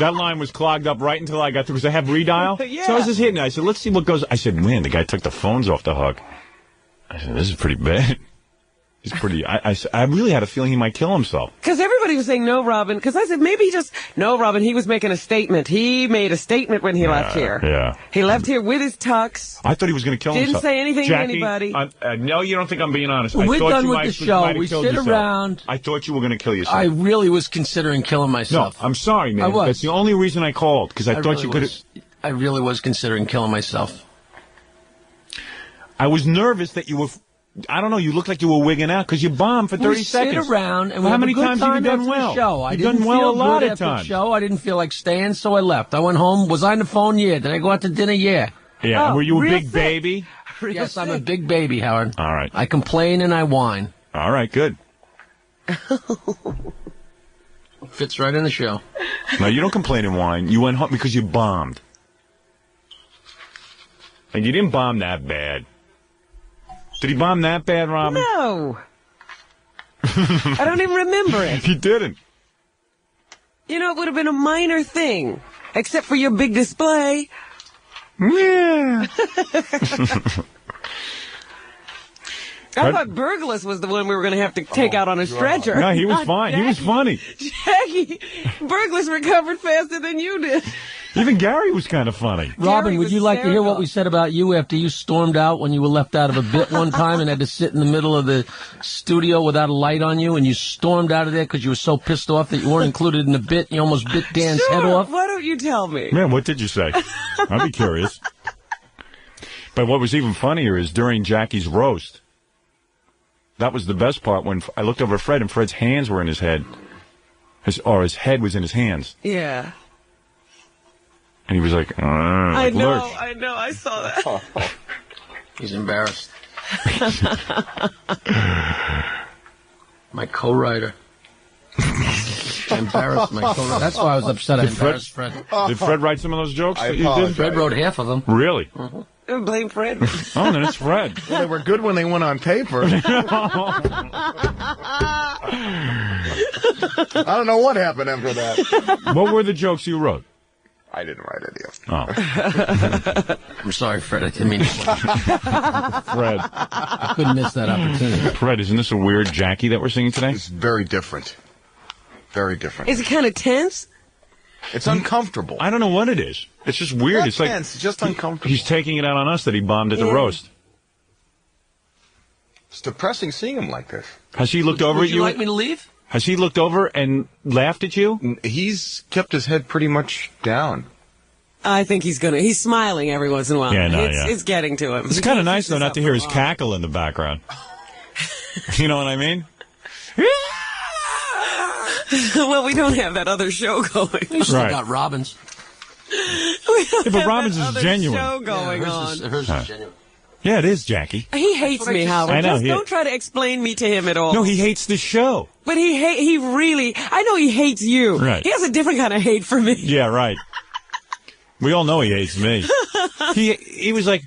Speaker 10: That line was clogged up right until I got through, because I have redial.
Speaker 11: Yeah.
Speaker 10: So I was just hitting it. I said, let's see what goes. I said, man, the guy took the phones off the hook. I said, this is pretty bad. He's pretty. I really had a feeling he might kill himself.
Speaker 11: Because everybody was saying no, Robin. Because I said maybe no, Robin. He was making a statement. He made a statement when he left here.
Speaker 10: Yeah.
Speaker 11: He left here with his tux.
Speaker 10: I thought he was going to kill himself.
Speaker 11: Didn't say anything
Speaker 10: Jackie,
Speaker 11: to anybody.
Speaker 10: No, you don't think I'm being honest.
Speaker 6: We're done with the show. We sit around.
Speaker 10: I thought you were going to kill yourself.
Speaker 6: I really was considering killing myself.
Speaker 10: No, I'm sorry, man.
Speaker 6: I was.
Speaker 10: That's the only reason I called, because I thought you could have.
Speaker 6: I really was considering killing myself.
Speaker 10: I was nervous that you were. I don't know. You looked like you were wigging out because you bombed for 30 seconds.
Speaker 6: We sit around and we
Speaker 10: how
Speaker 6: have
Speaker 10: many
Speaker 6: a good
Speaker 10: times have you
Speaker 6: time
Speaker 10: done well?
Speaker 6: Show.
Speaker 10: You've done well a lot of times.
Speaker 6: Show. I didn't feel like staying, so I left. I went home. Was I on the phone? Yeah. Did I go out to dinner? Yeah.
Speaker 10: Yeah. Were you a big baby?
Speaker 6: Yes, I'm a big baby, Howard.
Speaker 10: All right.
Speaker 6: I complain and I whine.
Speaker 10: All right. Good.
Speaker 6: Fits right in the show.
Speaker 10: No, you don't complain and whine. You went home because you bombed. And you didn't bomb that bad. Did he bomb that bad, Robin?
Speaker 11: No. I don't even remember it.
Speaker 10: He didn't.
Speaker 11: You know, it would have been a minor thing, except for your big display.
Speaker 10: Yeah.
Speaker 11: I thought Burglars was the one we were going to have to take out on a stretcher.
Speaker 10: No, he was fine. He was funny.
Speaker 11: Jackie, Burglars recovered faster than you did.
Speaker 10: Even Gary was kind of funny.
Speaker 6: Robin, would you like to hear what we said about you after you stormed out when you were left out of a bit one time and had to sit in the middle of the studio without a light on you, and you stormed out of there because you were so pissed off that you weren't included in the bit, and you almost bit Dan's head off?
Speaker 11: Why don't you tell me?
Speaker 10: Man, what did you say? I'd be curious. But what was even funnier is during Jackie's roast, that was the best part when I looked over at Fred and Fred's hands were in his head. His head was in his hands.
Speaker 11: Yeah.
Speaker 10: And he was like,
Speaker 11: I know, I saw that.
Speaker 6: He's embarrassed. My co-writer. I embarrassed my co-writer. That's why I was upset. I embarrassed Fred.
Speaker 10: Did Fred write some of those jokes?
Speaker 6: Fred wrote half of them.
Speaker 10: Really?
Speaker 6: Mm-hmm.
Speaker 11: Blame Fred.
Speaker 10: Oh, then it's Fred.
Speaker 12: Well, they were good when they went on paper. I don't know what happened after that.
Speaker 10: What were the jokes you wrote?
Speaker 12: I didn't write any of them.
Speaker 10: Oh.
Speaker 6: I'm sorry, Fred. I didn't mean to.
Speaker 10: Fred.
Speaker 6: I couldn't miss that opportunity.
Speaker 10: Fred, isn't this a weird Jackie that we're singing today?
Speaker 12: It's very different. Very different.
Speaker 11: Is it kind of tense?
Speaker 12: It's uncomfortable.
Speaker 10: I don't know what it is. It's just weird.
Speaker 12: Not
Speaker 10: it's like
Speaker 12: tense, it's just uncomfortable.
Speaker 10: He's taking it out on us that he bombed at the roast.
Speaker 12: It's depressing seeing him like this.
Speaker 10: Has he looked over at you?
Speaker 6: Would you like me to leave?
Speaker 10: Has he looked over and laughed at you?
Speaker 12: He's kept his head pretty much down.
Speaker 11: I think he's smiling every once in a while.
Speaker 10: Yeah, no,
Speaker 11: it's getting to him.
Speaker 10: It's kind of nice, though, not to hear his cackle in the background. You know what I mean?
Speaker 11: Well, we don't have that other show going.
Speaker 6: We still got Robin's.
Speaker 10: But Robin's is genuine.
Speaker 11: Show going on.
Speaker 6: Hers is genuine.
Speaker 10: Yeah, it is, Jackie.
Speaker 11: He hates me, Howard.
Speaker 10: I know.
Speaker 11: Just don't try to explain me to him at all.
Speaker 10: No, he hates the show.
Speaker 11: But he really, I know he hates you.
Speaker 10: Right.
Speaker 11: He has a different kind of hate for me.
Speaker 10: Yeah, right. We all know he hates me. He was like,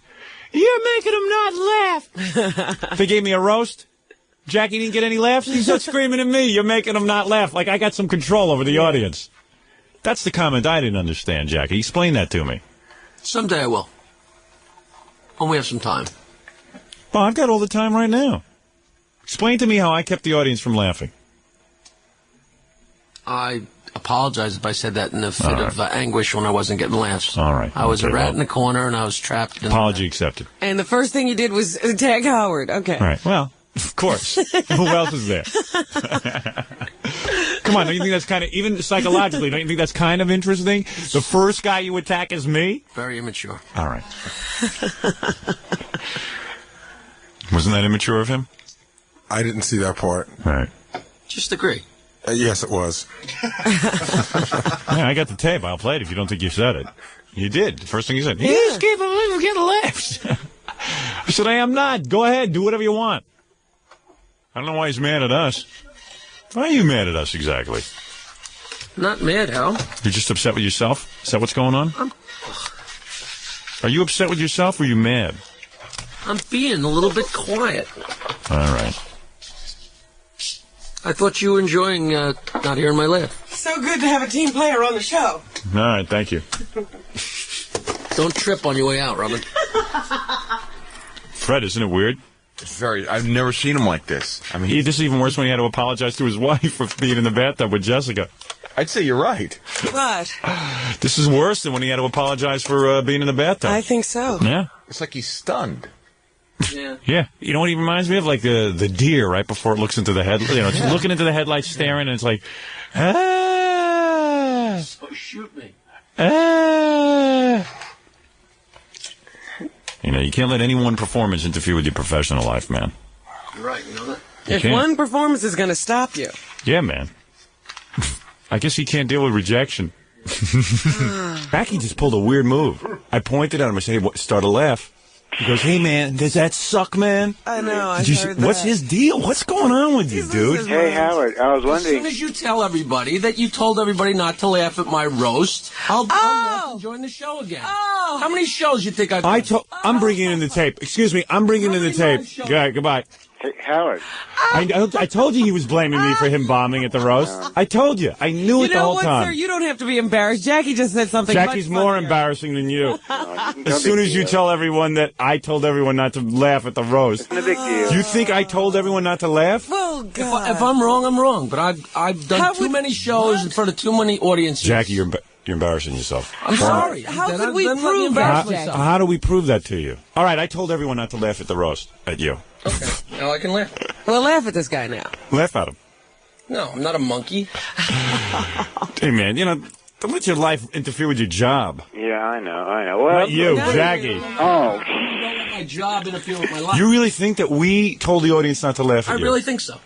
Speaker 10: you're making him not laugh. They gave me a roast. Jackie didn't get any laughs. He starts screaming at me. You're making him not laugh. Like I got some control over the audience. That's the comment I didn't understand, Jackie. Explain that to me.
Speaker 6: Someday I will. When we have some time.
Speaker 10: Well, I've got all the time right now. Explain to me how I kept the audience from laughing.
Speaker 6: I apologize if I said that in a fit of anguish when I wasn't getting laughs.
Speaker 10: All right.
Speaker 6: I was a rat in the corner and I was trapped.
Speaker 10: Apology accepted.
Speaker 11: And the first thing you did was tag Howard. Okay.
Speaker 10: All right. Well, of course. Who else is there? Come on, don't you think that's kind of, even psychologically, don't you think that's kind of interesting? The first guy you attack is me?
Speaker 6: Very immature.
Speaker 10: All right. Wasn't that immature of him?
Speaker 12: I didn't see that part.
Speaker 10: All right.
Speaker 6: Just agree.
Speaker 12: Yes, it was.
Speaker 10: Yeah, I got the tape. I'll play it if you don't think you said it. You did. The first thing you said. Yeah. He's getting laughs. I said, I am not. Go ahead. Do whatever you want. I don't know why he's mad at us. Why are you mad at us exactly?
Speaker 6: Not mad, Hal.
Speaker 10: You're just upset with yourself? Is that what's going on? Are you upset with yourself or are you mad?
Speaker 6: I'm being a little bit quiet.
Speaker 10: All right.
Speaker 6: I thought you were enjoying not hearing my laugh.
Speaker 11: So good to have a team player on the show.
Speaker 10: All right, thank you.
Speaker 6: Don't trip on your way out, Robin.
Speaker 10: Fred, isn't it weird?
Speaker 12: I've never seen him like this. I mean,
Speaker 10: this is even worse when he had to apologize to his wife for being in the bathtub with Jessica.
Speaker 12: I'd say you're right.
Speaker 11: What?
Speaker 10: This is worse than when he had to apologize for being in the bathtub.
Speaker 11: I think so.
Speaker 10: Yeah.
Speaker 12: It's like he's stunned.
Speaker 6: Yeah.
Speaker 10: Yeah. You know what he reminds me of? Like the deer right before it looks into the headlight. You know, it's looking into the headlights, staring, and it's like, ah.
Speaker 6: Oh, shoot me.
Speaker 10: Ah. You know, you can't let any one performance interfere with your professional life, man.
Speaker 6: You're right, you know that?
Speaker 11: If one performance is going to stop you.
Speaker 10: Yeah, man. I guess he can't deal with rejection. Jackie just pulled a weird move. I pointed at him. I said, hey, start a laugh. He goes, hey, man, does that suck, man?
Speaker 11: I know, I heard that.
Speaker 10: What's his deal? What's going on with you, dude?
Speaker 2: Hey, Howard, I was wondering...
Speaker 6: As soon as you tell everybody that you told everybody not to laugh at my roast, I'll laugh and join the show again.
Speaker 11: Oh.
Speaker 6: How many shows you think I've done?
Speaker 10: I'm bringing in the tape. Excuse me, I'm bringing in the tape. Goodbye.
Speaker 2: Hey, Howard.
Speaker 10: I told you he was blaming me for him bombing at the roast. I told you. I knew it the whole time.
Speaker 11: Sir? You don't have to be embarrassed. Jackie just said something
Speaker 10: Jackie's
Speaker 11: much
Speaker 10: more
Speaker 11: funnier.
Speaker 10: embarrassing than you. As soon as you tell everyone that I told everyone not to laugh at the roast.
Speaker 2: It's no big deal.
Speaker 10: You think I told everyone not to laugh?
Speaker 11: Oh, God.
Speaker 6: If I'm wrong, I'm wrong. But I've done too many shows in front of too many audiences.
Speaker 10: Jackie, you're embarrassing yourself.
Speaker 6: I'm sorry.
Speaker 11: How
Speaker 6: Then
Speaker 11: could
Speaker 6: I-
Speaker 11: we
Speaker 6: then let me
Speaker 11: prove
Speaker 6: embarrass
Speaker 11: that,
Speaker 6: myself.
Speaker 10: How do we prove that to you? All right, I told everyone not to laugh at the roast at you.
Speaker 6: Okay, now I can laugh.
Speaker 11: Well, laugh at this guy now.
Speaker 10: Laugh at him.
Speaker 6: No, I'm not a monkey.
Speaker 10: Hey, man, you know, don't let your life interfere with your job.
Speaker 2: Yeah, I know. Well,
Speaker 10: Not you, Jackie.
Speaker 2: Oh.
Speaker 6: Don't let my job interfere with my life.
Speaker 10: You really think that we told the audience not to laugh at
Speaker 6: I
Speaker 10: you?
Speaker 6: really think so.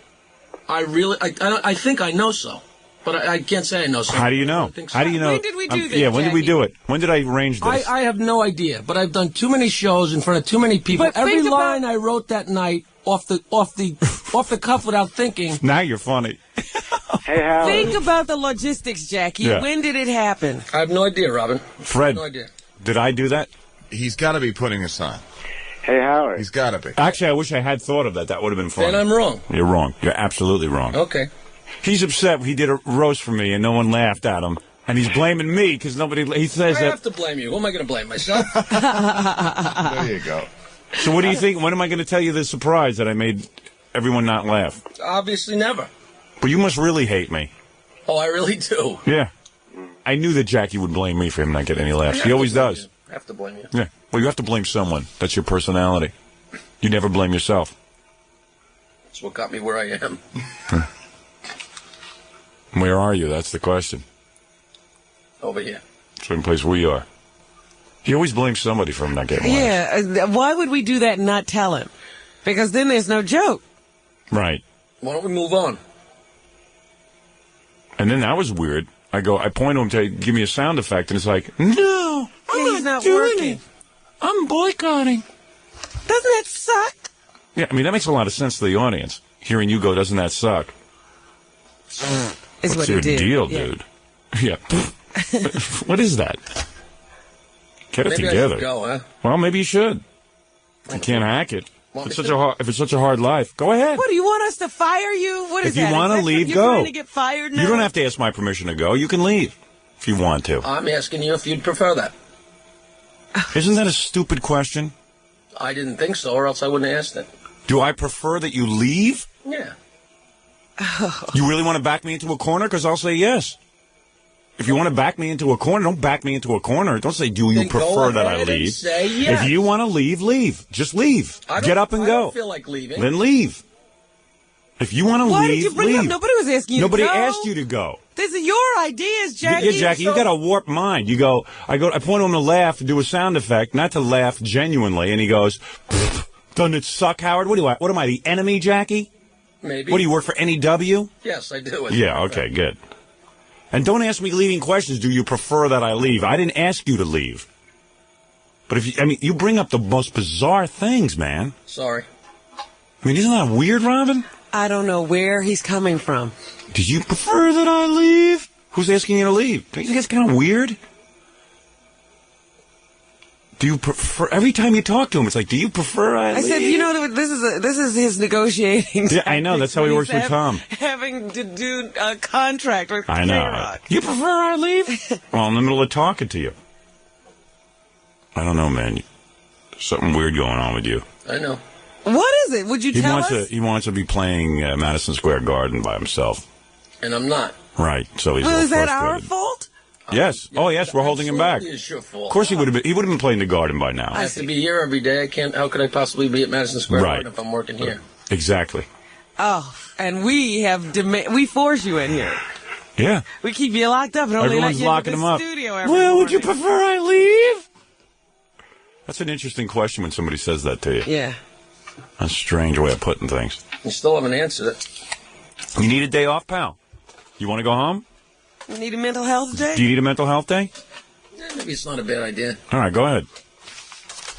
Speaker 6: I think I know so. But I can't say I know so.
Speaker 10: How do you know? How do you know?
Speaker 11: When did we do this,
Speaker 10: Yeah, when did we
Speaker 11: Jackie?
Speaker 10: do it? When did I arrange this?
Speaker 6: I have no idea, but I've done too many shows in front of too many people.
Speaker 11: But
Speaker 6: Every
Speaker 11: think about-
Speaker 6: line I wrote that night off the cuff without thinking.
Speaker 10: Now you're funny.
Speaker 2: Hey, Howard.
Speaker 11: Think about the logistics, Jackie.
Speaker 10: Yeah.
Speaker 11: When did it happen?
Speaker 6: I have no idea, Robin.
Speaker 10: Fred,
Speaker 6: No idea.
Speaker 10: did I do that?
Speaker 12: He's got to be putting us on.
Speaker 2: Hey, Howard.
Speaker 12: He's got to be.
Speaker 10: Actually, I wish I had thought of that. That would have been fun.
Speaker 6: Then I'm wrong.
Speaker 10: You're wrong. You're absolutely wrong.
Speaker 6: Okay.
Speaker 10: He's upset. He did a roast for me, and no one laughed at him. And he's blaming me because nobody. He says
Speaker 6: I
Speaker 10: that.
Speaker 6: have to blame you. Who am I going to blame? Myself?
Speaker 12: There you go.
Speaker 10: So what do you think? When am I going to tell you the surprise that I made everyone not laugh?
Speaker 6: Obviously never.
Speaker 10: But you must really hate me.
Speaker 6: Oh, I really do.
Speaker 10: Yeah. I knew that Jackie would blame me for him not getting any laughs. He always does.
Speaker 6: I have to blame you.
Speaker 10: Yeah. Well, you have to blame someone. That's your personality. You never blame yourself.
Speaker 6: That's what got me where I am.
Speaker 10: Where are you? That's the question.
Speaker 6: Over here.
Speaker 10: Same place we are. You always blame somebody for him not getting laughs.
Speaker 11: Yeah. Why would we do that and not tell him? Because then there's no joke.
Speaker 10: Right.
Speaker 6: Why don't we move on?
Speaker 10: And then that was weird. I point to him to give me a sound effect, and it's like, no,
Speaker 11: He's not working.
Speaker 10: I'm boycotting.
Speaker 11: Doesn't that suck?
Speaker 10: Yeah, I mean, that makes a lot of sense to the audience. Hearing you go, doesn't that suck?
Speaker 11: Is
Speaker 10: What's
Speaker 11: what
Speaker 10: your
Speaker 11: he did.
Speaker 10: deal,
Speaker 11: Yeah.
Speaker 10: dude? Yeah. What is that? Get it
Speaker 6: Maybe I
Speaker 10: together.
Speaker 6: should go, huh?
Speaker 10: Well, maybe you should. If you can't hack it. If it's such a hard life, go ahead.
Speaker 11: What, do you want us to fire you? What is
Speaker 10: If you
Speaker 11: that?
Speaker 10: want to
Speaker 11: Is that
Speaker 10: leave,
Speaker 11: you're
Speaker 10: go.
Speaker 11: trying to get fired now?
Speaker 10: You don't have to ask my permission to go. You can leave if you want to.
Speaker 6: I'm asking you if you'd prefer that.
Speaker 10: Isn't that a stupid question?
Speaker 6: I didn't think so, or else I wouldn't have asked it.
Speaker 10: Do I prefer that you leave?
Speaker 6: Yeah.
Speaker 10: You really want to back me into a corner? Because I'll say yes. If you want to back me into a corner, don't back me into a corner. Don't say, do you
Speaker 6: Then go
Speaker 10: prefer that I
Speaker 6: ahead and
Speaker 10: leave?
Speaker 6: say yes.
Speaker 10: If you want to leave, leave. Just leave. Get up and
Speaker 6: I
Speaker 10: go.
Speaker 6: don't feel like leaving.
Speaker 10: Then leave. If you want to
Speaker 11: Why
Speaker 10: leave,
Speaker 11: did you bring
Speaker 10: leave.
Speaker 11: up? Nobody was asking you
Speaker 10: Nobody
Speaker 11: to go.
Speaker 10: asked you to go.
Speaker 11: This is your ideas, Jackie.
Speaker 10: Yeah, Jackie, you got a warped mind. I point to him to laugh, to do a sound effect, not to laugh genuinely, and he goes, doesn't it suck, Howard? What am I, the enemy, Jackie?
Speaker 6: Maybe.
Speaker 10: What, do you work for NEW?
Speaker 6: Yes, I do.
Speaker 10: Yeah, okay, good. And don't ask me leading questions. Do you prefer that I leave? I didn't ask you to leave. But you bring up the most bizarre things, man.
Speaker 6: Sorry.
Speaker 10: I mean, isn't that weird, Robin?
Speaker 11: I don't know where he's coming from.
Speaker 10: Do you prefer that I leave? Who's asking you to leave? Don't you think it's kind of weird? Do you prefer, every time you talk to him, it's like, do you prefer I leave?
Speaker 11: I said, this is his negotiating.
Speaker 10: Yeah, I know. That's how he works with
Speaker 11: He's
Speaker 10: Tom.
Speaker 11: Having to do a contract with
Speaker 10: I know.
Speaker 11: K-Rock.
Speaker 10: You prefer I leave? Well, I'm in the middle of talking to you. I don't know, man. There's something weird going on with you.
Speaker 6: I know.
Speaker 11: What is it? Would you tell us?
Speaker 10: He wants to be playing Madison Square Garden by himself.
Speaker 6: And I'm not.
Speaker 10: Right. So he's.
Speaker 11: Well, is that
Speaker 10: frustrated.
Speaker 11: our fault?
Speaker 10: Yes. Oh, yes. We're holding him back.
Speaker 6: It's your fault.
Speaker 10: Of course, he would have been playing the Garden by now.
Speaker 6: I have to be here every day. I can't. How could I possibly be at Madison Square Garden if I'm working here?
Speaker 10: Exactly.
Speaker 11: Oh, and we have we force you in here.
Speaker 10: Yeah.
Speaker 11: We keep you locked up and only
Speaker 10: Everyone's
Speaker 11: let you
Speaker 10: locking
Speaker 11: in
Speaker 10: him
Speaker 11: the
Speaker 10: up.
Speaker 11: studio every
Speaker 10: Well,
Speaker 11: morning.
Speaker 10: would you prefer I leave? That's an interesting question when somebody says that to you.
Speaker 11: Yeah.
Speaker 10: That's a strange way of putting things.
Speaker 6: You still haven't answered it.
Speaker 10: You need a day off, pal? You want to go home?
Speaker 11: You need a mental health day?
Speaker 10: Do you need a mental health day?
Speaker 6: Maybe it's not a bad idea.
Speaker 10: All right, go ahead.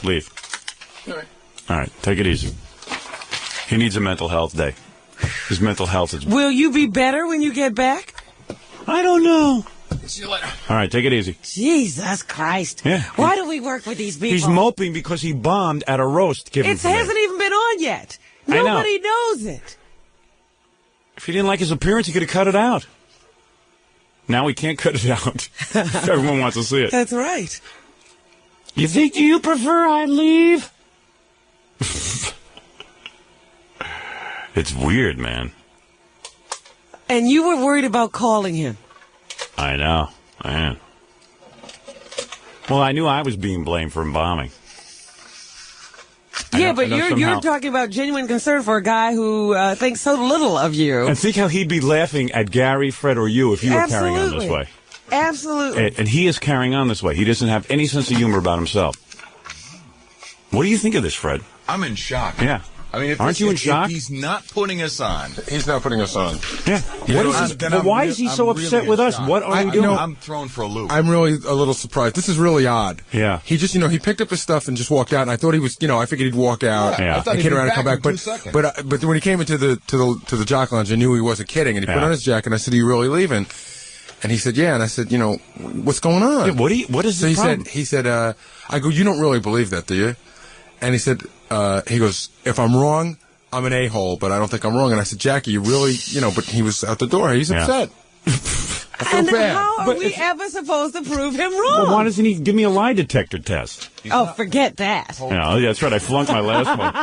Speaker 10: Leave.
Speaker 6: All right.
Speaker 10: All right, take it easy. He needs a mental health day. His mental health is...
Speaker 11: Will you be better when you get back?
Speaker 10: I don't know.
Speaker 6: See you later.
Speaker 10: All right, take it easy.
Speaker 11: Jesus Christ.
Speaker 10: Yeah.
Speaker 11: Why do we work with these people?
Speaker 10: He's moping because he bombed at a roast given
Speaker 11: It
Speaker 10: for me.
Speaker 11: hasn't even been on yet.
Speaker 10: I know.
Speaker 11: Nobody knows it.
Speaker 10: If he didn't like his appearance, he could have cut it out. Now he can't cut it out. Everyone wants to see it.
Speaker 11: That's right.
Speaker 10: You think you prefer I leave? It's weird, man.
Speaker 11: And you were worried about calling him.
Speaker 10: I know. Man. Well, I knew I was being blamed for bombing.
Speaker 11: Yeah, but you're talking about genuine concern for a guy who thinks so little of you.
Speaker 10: And think how he'd be laughing at Gary, Fred, or you if you were carrying on this way.
Speaker 11: Absolutely.
Speaker 10: And he is carrying on this way. He doesn't have any sense of humor about himself. What do you think of this, Fred?
Speaker 12: I'm in shock.
Speaker 10: Yeah.
Speaker 12: I mean,
Speaker 10: Aren't you in shock?
Speaker 12: If he's not putting us on. He's not putting us on.
Speaker 10: Yeah. But why is he so upset with us? What are we doing?
Speaker 12: I'm thrown for a loop.
Speaker 7: I'm really a little surprised. This is really odd.
Speaker 10: Yeah.
Speaker 7: He just, he picked up his stuff and just walked out, and I thought he was, I figured he'd walk out.
Speaker 10: Yeah.
Speaker 7: And kid around and come back. But when he came into the jock lounge, I knew he wasn't kidding, and he put on his jacket, and I said, "Are you really leaving?" And he said, "Yeah." And I said, "What's going on?"
Speaker 10: Yeah, what is the problem?
Speaker 7: He said, I go, "You don't really believe that, do you?" And he said, he goes, "If I'm wrong, I'm an a-hole, but I don't think I'm wrong." And I said, "Jackie, you really, but he was out the door. He's upset." I feel
Speaker 11: And
Speaker 7: bad.
Speaker 11: how are we ever supposed to prove him wrong?
Speaker 10: Well, why doesn't he give me a lie detector test?
Speaker 11: Forget that.
Speaker 10: Yeah, that's right. I flunked my last one.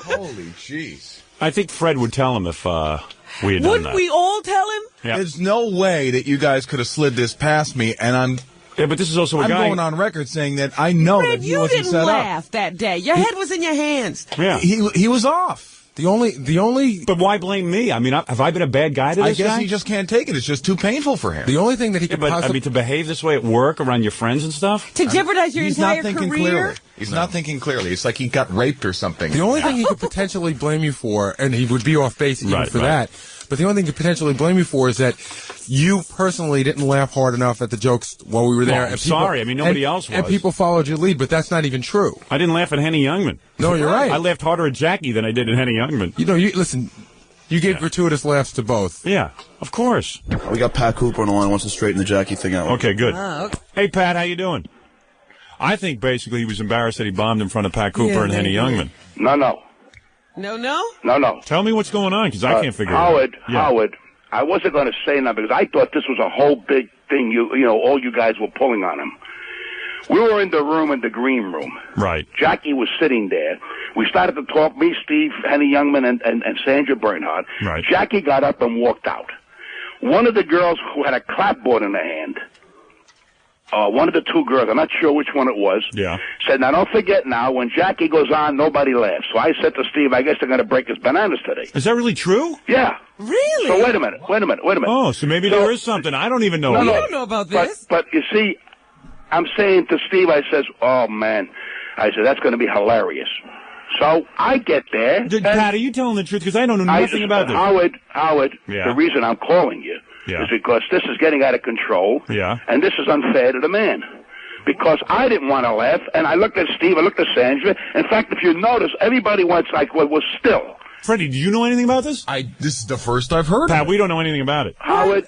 Speaker 12: Holy jeez.
Speaker 10: I think Fred would tell him if we had done
Speaker 11: Wouldn't
Speaker 10: that.
Speaker 11: we all tell him?
Speaker 10: Yeah.
Speaker 12: There's no way that you guys could have slid this past me, and
Speaker 10: Yeah, but this is also a guy...
Speaker 12: I'm going on record saying that I know
Speaker 11: Fred,
Speaker 12: that he
Speaker 11: you
Speaker 12: wasn't
Speaker 11: didn't
Speaker 12: set
Speaker 11: laugh that day. Your head was in your hands.
Speaker 10: Yeah.
Speaker 12: He was off.
Speaker 7: The only.
Speaker 10: But why blame me? I mean, have I been a bad guy to this
Speaker 12: I guess
Speaker 10: guy?
Speaker 12: he just can't take it. It's just too painful for him.
Speaker 7: The only thing that he could possibly.
Speaker 10: to behave this way at work around your friends and stuff?
Speaker 11: To jeopardize your
Speaker 12: He's
Speaker 11: entire
Speaker 12: not thinking
Speaker 11: career?
Speaker 12: clearly. He's not thinking clearly. It's like he got raped or something.
Speaker 7: The only thing he could potentially blame you for, and he would be off base even for that, but the only thing he could potentially blame you for is that you personally didn't laugh hard enough at the jokes while we were there.
Speaker 10: Well, I'm sorry. I mean, nobody else was.
Speaker 7: And people followed your lead, but that's not even true.
Speaker 10: I didn't laugh at Henny Youngman.
Speaker 7: No, you're right.
Speaker 10: I laughed harder at Jackie than I did at Henny Youngman.
Speaker 7: Listen, you gave gratuitous laughs to both.
Speaker 10: Yeah, of course.
Speaker 13: We got Pat Cooper on the line. Wants to straighten the Jackie thing out.
Speaker 10: Okay, good.
Speaker 11: Okay.
Speaker 10: Hey, Pat, how you doing? I think basically he was embarrassed that he bombed in front of Pat Cooper and Henny Youngman.
Speaker 2: No.
Speaker 3: No.
Speaker 10: Tell me what's going on, because I can't figure it out.
Speaker 2: Howard, I wasn't going to say nothing because I thought this was a whole big thing. All you guys were pulling on him. We were in the room, in the green room.
Speaker 10: Right.
Speaker 2: Jackie was sitting there. We started to talk, me, Steve, Henny Youngman, and Sandra Bernhardt.
Speaker 10: Right.
Speaker 2: Jackie got up and walked out. One of the girls who had a clapboard in her hand, one of the two girls, I'm not sure which one it was, said, "Now, don't forget now, when Jackie goes on, nobody laughs." So I said to Steve, "I guess they're going to break his bananas today."
Speaker 10: Is that really true?
Speaker 2: Yeah.
Speaker 11: Really?
Speaker 2: So wait a minute.
Speaker 10: Oh, so maybe there is something. I don't even know.
Speaker 11: We don't know about this.
Speaker 2: But you see, I'm saying to Steve, I says, "Oh, man." I said, "That's going to be hilarious." So I get there.
Speaker 10: Pat, are you telling the truth? Because I don't know nothing about this.
Speaker 2: Howard, the reason I'm calling you is because this is getting out of control.
Speaker 10: Yeah.
Speaker 2: And this is unfair to the man. Because I didn't want to laugh, and I looked at Steve, I looked at Sandra. In fact, if you notice, everybody was still.
Speaker 10: Freddie, do you know anything about this?
Speaker 12: This is the first I've heard.
Speaker 10: Pat, we don't know anything about it.
Speaker 2: Howard,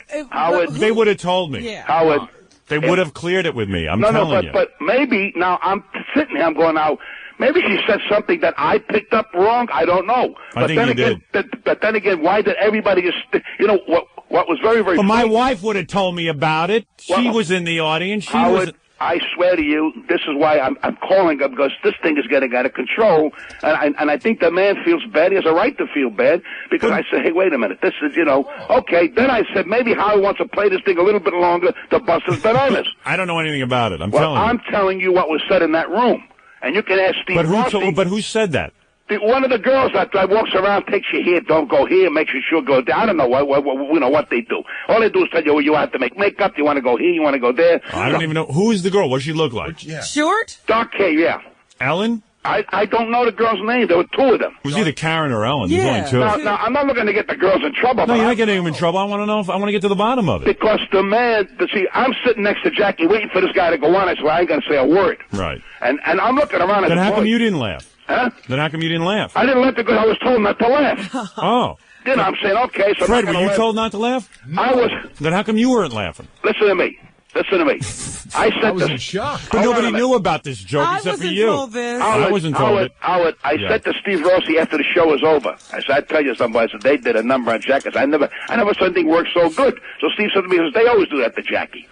Speaker 10: they would have told me.
Speaker 11: Yeah.
Speaker 2: Howard.
Speaker 10: They would have cleared it with me. I'm telling you.
Speaker 2: But maybe, now I'm sitting here, I'm going, now, maybe she said something that I picked up wrong. I don't know.
Speaker 10: I think you did.
Speaker 2: But then again, why did everybody just, what was very, very
Speaker 10: But my
Speaker 2: funny,
Speaker 10: wife would have told me about it. She was in the audience.
Speaker 2: I swear to you, this is why I'm calling him, because this thing is getting out of control, and I think the man feels bad. He has a right to feel bad, because I said, hey, wait a minute, this is, okay. Then I said, maybe Howard wants to play this thing a little bit longer to bust his bananas.
Speaker 10: I don't know anything about it. I'm
Speaker 2: telling you what was said in that room, and you can ask Steve Rossi.
Speaker 10: But who said that?
Speaker 2: One of the girls that walks around, takes you here, don't go here, makes you sure go there. I don't know what they do. All they do is tell you, you have to make makeup, you want to go here, you want to go there.
Speaker 10: I don't even know. Who is the girl? What does she look like?
Speaker 11: Short?
Speaker 2: Dark hair, yeah.
Speaker 10: Ellen?
Speaker 2: I don't know the girl's name. There were two of them.
Speaker 10: It was either Karen or Ellen. There's only two.
Speaker 2: Now, I'm not looking to get the girls in trouble.
Speaker 10: No, you're not getting them in trouble. I want to know I want to get to the bottom of it.
Speaker 2: Because the man, I'm sitting next to Jackie waiting for this guy to go on. I said, I ain't going to say a word.
Speaker 10: Right.
Speaker 2: And I'm looking around.
Speaker 10: Then how come you didn't laugh?
Speaker 2: Huh?
Speaker 10: Then how come you didn't laugh?
Speaker 2: I didn't laugh because I was told not to laugh.
Speaker 10: Oh.
Speaker 2: Then I'm saying, okay, so
Speaker 10: Fred, were you told not to laugh?
Speaker 2: I was.
Speaker 10: Then how come you weren't laughing?
Speaker 2: Listen to me. I
Speaker 10: was in shock. But nobody knew about this joke except for you. I wasn't told it.
Speaker 2: Howard, I said to Steve Rossi after the show was over, I said, I tell you something, I said, they did a number on Jackie. I never saw anything work so good. So Steve said to me, he says, they always do that to Jackie.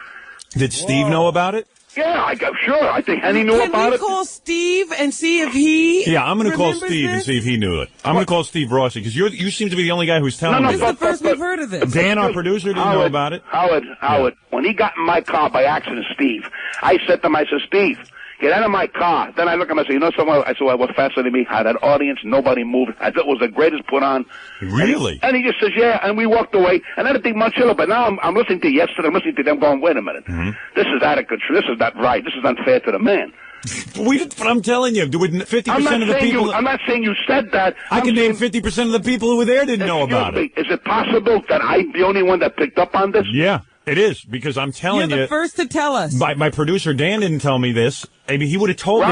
Speaker 10: Did Steve know about it?
Speaker 2: Yeah, sure. I think Henny knew about it.
Speaker 11: Can we call Steve and see if he
Speaker 10: Yeah, I'm going to call Steve and see if he knew it. I'm going to call Steve Rossi, because you seem to be the only guy who's telling me
Speaker 11: this. This is the first we've heard of this.
Speaker 10: Dan, our producer, didn't know about it.
Speaker 2: Howard, when he got in my car by accident, Steve, I said to him, I said, Steve, get out of my car. Then I look at him, I said, you know something? I said, what fascinated me? How that audience, nobody moved. I thought it was the greatest put on.
Speaker 10: Really?
Speaker 2: And he just says, yeah, and we walked away. And I didn't think much of it, but now I'm listening to you yesterday, I'm listening to them going, wait a minute. This is out of control. This is not right. This is unfair to the man.
Speaker 10: But I'm telling you, 50% of the people...
Speaker 2: I'm not saying you said that.
Speaker 10: I can name 50% of the people who were there didn't know about it.
Speaker 2: Is it possible that I'm the only one that picked up on this?
Speaker 10: Yeah. It is, because I'm telling you...
Speaker 11: You're the first to tell us.
Speaker 10: My producer, Dan, didn't tell me this. Maybe he would have told me.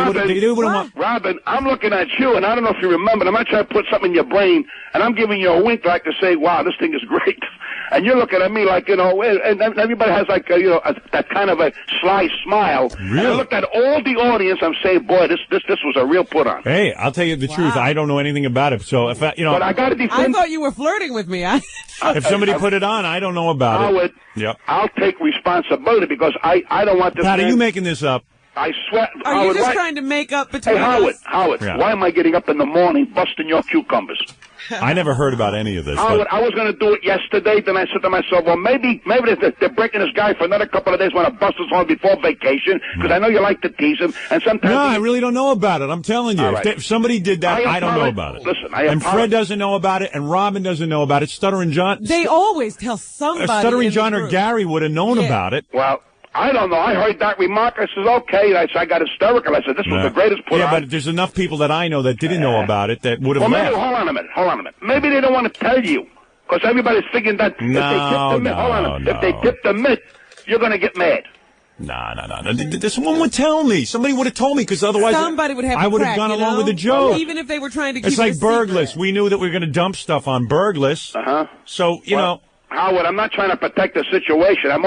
Speaker 2: Robin, I'm looking at you, and I don't know if you remember, and I'm not trying to put something in your brain, and I'm giving you a wink like to say, wow, this thing is great. And you're looking at me like, and everybody has like, that kind of a sly smile.
Speaker 10: Really?
Speaker 2: And I looked at all the audience, I'm saying, boy, this was a real put on.
Speaker 10: Hey, I'll tell you the truth. I don't know anything about it. So if
Speaker 2: But I got to defend.
Speaker 11: I thought you were flirting with me.
Speaker 10: If somebody put it on, I don't know about
Speaker 2: Howard,
Speaker 10: Yep.
Speaker 2: I'll take responsibility because I don't want this.
Speaker 10: Pat, are you making this up?
Speaker 2: I swear.
Speaker 11: Are you just trying to make up between
Speaker 2: us? Howard, why am I getting up in the morning busting your cucumbers?
Speaker 10: I never heard about any of this.
Speaker 2: Howard, I was going to do it yesterday. Then I said to myself, well, maybe they're breaking this guy for another couple of days. Want to bust us on before vacation because I know you like to tease him. And sometimes
Speaker 10: I really don't know about it. I'm telling you, if somebody did that, I don't know about it.
Speaker 2: Listen,
Speaker 10: and Fred doesn't know about it, and Robin doesn't know about it. Stuttering John.
Speaker 11: They always tell somebody.
Speaker 10: Stuttering John or Gary would have known about it.
Speaker 2: Well, I don't know. I heard that remark. I said, okay. I got hysterical. I said, this was the greatest put on.
Speaker 10: Yeah, but there's enough people that I know that didn't know about it that would have laughed.
Speaker 2: Hold on a minute. Maybe they don't want to tell you because everybody's thinking that if they tip the mitt, you're going to get mad.
Speaker 10: No. Someone would tell me. Somebody would have told me because otherwise
Speaker 11: somebody would have
Speaker 10: I would have gone along with the joke.
Speaker 11: Well, even if they were trying to keep
Speaker 10: it's like Burgless. We knew that we were going to dump stuff on Burgless. So, you know.
Speaker 2: Howard, I'm not trying to protect the situation. I'm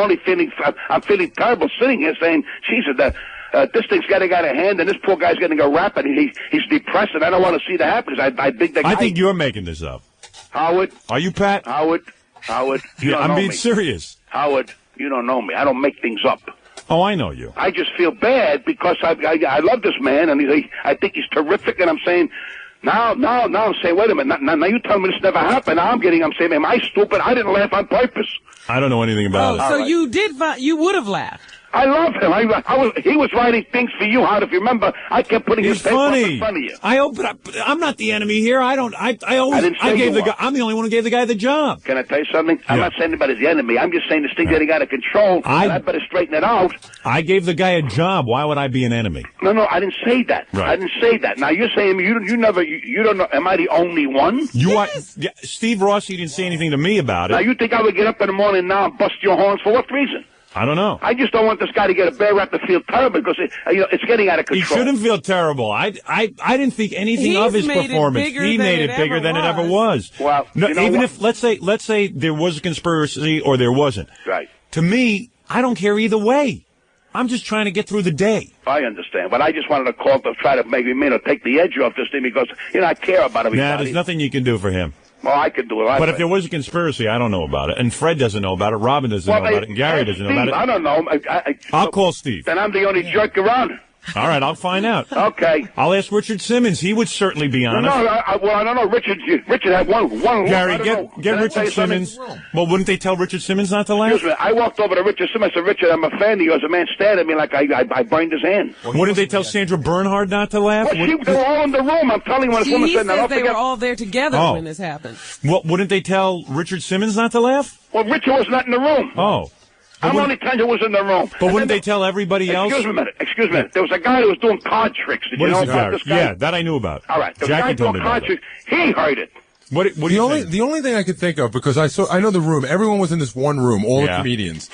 Speaker 2: feeling terrible sitting here saying, Jesus, this thing's getting out of hand, and this poor guy's getting a rap, and he's depressed, and I don't want to see that happen because I think the guy...
Speaker 10: I think you're making this up.
Speaker 2: Howard.
Speaker 10: Are you, Pat?
Speaker 2: Howard, you don't know me.
Speaker 10: I'm being serious.
Speaker 2: Howard, you don't know me. I don't make things up.
Speaker 10: Oh, I know you.
Speaker 2: I just feel bad because I love this man, and I think he's terrific, and I'm saying... Now I'm saying, wait a minute. Now you tell me this never happened. Now I'm saying, am I stupid? I didn't laugh on purpose.
Speaker 10: I don't know anything about it.
Speaker 11: So you would have laughed.
Speaker 2: I love him. He was writing things for you, Howard. If you remember, I kept putting his paper up in front of you.
Speaker 10: I'm not the enemy here. I'm the only one who gave the guy the job.
Speaker 2: Can I tell you something? Yeah. I'm not saying anybody's the enemy. I'm just saying this thing's getting out of control. I better straighten it out.
Speaker 10: I gave the guy a job. Why would I be an enemy?
Speaker 2: No, I didn't say that. Right. I didn't say that. Now you're saying you don't know. Am I the only one?
Speaker 10: Steve Rossi didn't say anything to me about it.
Speaker 2: Now you think I would get up in the morning now and bust your horns for what reason?
Speaker 10: I don't know.
Speaker 2: I just don't want this guy to get a bad rap to feel terrible because it's getting out of control.
Speaker 10: He shouldn't feel terrible. I didn't think anything of his performance. He made it bigger than it ever was.
Speaker 2: Well,
Speaker 10: even if let's say there was a conspiracy or there wasn't.
Speaker 2: Right.
Speaker 10: To me, I don't care either way. I'm just trying to get through the day.
Speaker 2: I understand, but I just wanted to call to try to maybe take the edge off this thing because I care about everybody.
Speaker 10: There's nothing you can do for him.
Speaker 2: Well, I could do it.
Speaker 10: But if there was a conspiracy, I don't know about it. And Fred doesn't know about it. Robin doesn't know about it. And Gary doesn't know about it.
Speaker 2: I don't know.
Speaker 10: I'll call Steve.
Speaker 2: Then I'm the only jerk around.
Speaker 10: All right, I'll find out.
Speaker 2: Okay.
Speaker 10: I'll ask Richard Simmons. He would certainly be honest.
Speaker 2: No, I don't know. Richard had one.
Speaker 10: Gary, get Richard Simmons. Well, wouldn't they tell Richard Simmons not to laugh?
Speaker 2: Excuse me. I walked over to Richard Simmons. I said, Richard, I'm a fan of yours. A man stared at me like I burned his hand.
Speaker 10: Wouldn't they tell Sandra Bernhard not to laugh?
Speaker 2: Well, they were all in the room. I'm telling you, when this woman said,
Speaker 11: says they were all there together when this happened.
Speaker 10: Well, wouldn't they tell Richard Simmons not to laugh?
Speaker 2: Well, Richard was not in the room.
Speaker 10: Oh.
Speaker 2: I'm only telling you was in the room.
Speaker 10: But wouldn't they tell everybody else?
Speaker 2: Excuse me a minute. There was a guy who was doing card tricks. Did you know about this guy?
Speaker 10: Yeah, that I knew about.
Speaker 2: All right. There was a guy doing card tricks. He heard it.
Speaker 10: What do you think?
Speaker 7: The only thing I could think of, because I know the room. Everyone was in this one room, all the comedians.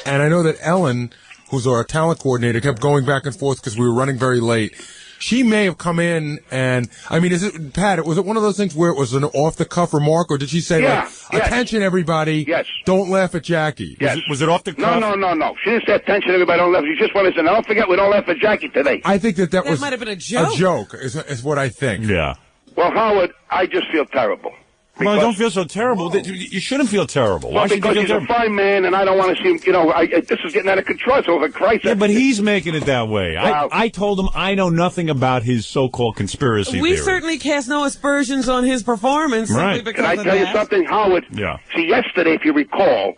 Speaker 7: And I know that Ellen, who's our talent coordinator, kept going back and forth because we were running very late. She may have come in and, I mean, Pat, was it one of those things where it was an off-the-cuff remark, or did she say, attention, everybody, don't laugh at Jackie?
Speaker 2: Yes.
Speaker 10: Was it off the cuff?
Speaker 2: No. She didn't say attention, everybody, don't laugh. She just wanted to say, don't forget, we don't laugh at Jackie today.
Speaker 7: I think that was
Speaker 11: might have been a joke.
Speaker 7: A joke is what I think.
Speaker 10: Yeah.
Speaker 2: Well, Howard, I just feel terrible.
Speaker 10: Well, don't feel so terrible. You shouldn't feel terrible. Why should you
Speaker 2: because
Speaker 10: feel
Speaker 2: he's
Speaker 10: terrible?
Speaker 2: a fine man, and I don't want to see him, this is getting out of control, so if a crisis...
Speaker 10: Yeah, but he's making it that way.
Speaker 2: Wow.
Speaker 10: I told him I know nothing about his so-called conspiracy
Speaker 11: We
Speaker 10: theory.
Speaker 11: certainly cast no aspersions on his performance simply because
Speaker 2: Can I
Speaker 11: of
Speaker 2: tell you
Speaker 11: that.
Speaker 2: something, Howard?
Speaker 10: Yeah.
Speaker 2: See, yesterday, if you recall,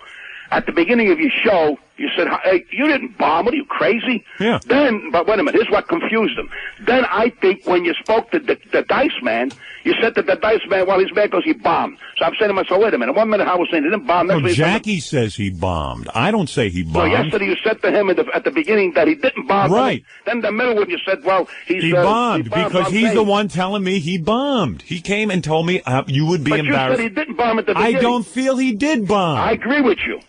Speaker 2: at the beginning of your show, you said, hey, you didn't bomb. What are you, crazy?
Speaker 10: Yeah.
Speaker 2: Then, but wait a minute, here's what confused him. Then I think when you spoke to the Dice Man, you said that the Dice Man, while he's mad because he bombed. So I'm saying to myself, wait a minute. 1 minute I was saying he didn't bomb.
Speaker 10: No, Jackie says he bombed. I don't say he bombed.
Speaker 2: So yesterday you said to him at the beginning that he didn't bomb.
Speaker 10: Right.
Speaker 2: Then the middle when you said, well,
Speaker 10: he bombed because he's the one telling me he bombed. He came and told me you would be embarrassed.
Speaker 2: But you said he didn't bomb at the beginning.
Speaker 10: I don't feel he did bomb.
Speaker 2: I agree with you.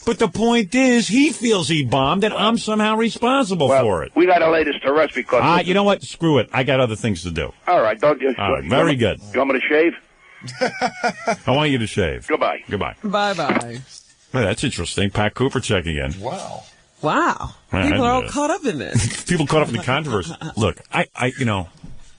Speaker 10: But the point is, he feels he bombed, and I'm somehow responsible for it.
Speaker 2: We got to lay this to rest because...
Speaker 10: you know what? Screw it. I got other things to do.
Speaker 2: All right, don't you?
Speaker 10: All right, very good.
Speaker 2: You want me to shave?
Speaker 10: I want you to shave.
Speaker 2: Goodbye.
Speaker 11: Bye-bye.
Speaker 10: Well, that's interesting. Pat Cooper checking in.
Speaker 11: Wow.
Speaker 10: Man,
Speaker 11: People are all caught up in this.
Speaker 10: People caught up in the controversy. Look,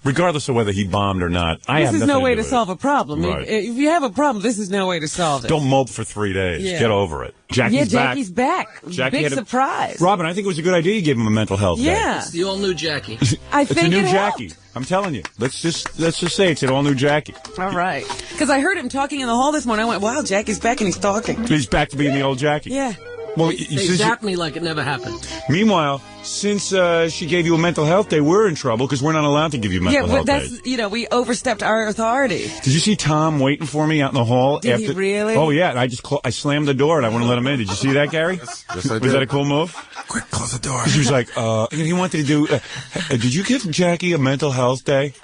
Speaker 10: regardless of whether he bombed or not,
Speaker 11: this is no way to solve a problem.
Speaker 10: Right.
Speaker 11: If you have a problem, this is no way to solve it.
Speaker 10: Don't mope for 3 days.
Speaker 11: Yeah.
Speaker 10: Get over it. Jackie's
Speaker 11: back. Big surprise.
Speaker 10: Robin, I think it was a good idea you gave him a mental health day.
Speaker 11: Yeah.
Speaker 14: It's the all-new Jackie.
Speaker 11: I
Speaker 10: it's
Speaker 11: think
Speaker 10: a new
Speaker 11: it
Speaker 10: Jackie.
Speaker 11: helped.
Speaker 10: I'm telling you. Let's just say it's an all-new Jackie.
Speaker 11: All right. Because I heard him talking in the hall this morning. I went, wow, Jackie's back and he's talking.
Speaker 10: He's back to being the old Jackie.
Speaker 11: Yeah.
Speaker 10: Well,
Speaker 14: they zapped me like it never happened.
Speaker 10: Meanwhile, since she gave you a mental health day, we're in trouble because we're not allowed to give you mental health days.
Speaker 11: We overstepped our authority.
Speaker 10: Did you see Tom waiting for me out in the hall?
Speaker 11: Did he really?
Speaker 10: Oh, yeah. And I slammed the door and I wouldn't let him in. Did you see that, Gary?
Speaker 7: Yes, I did.
Speaker 10: Was that a cool move?
Speaker 7: Quick, close the door.
Speaker 10: He was like, he wanted to do, did you give Jackie a mental health day?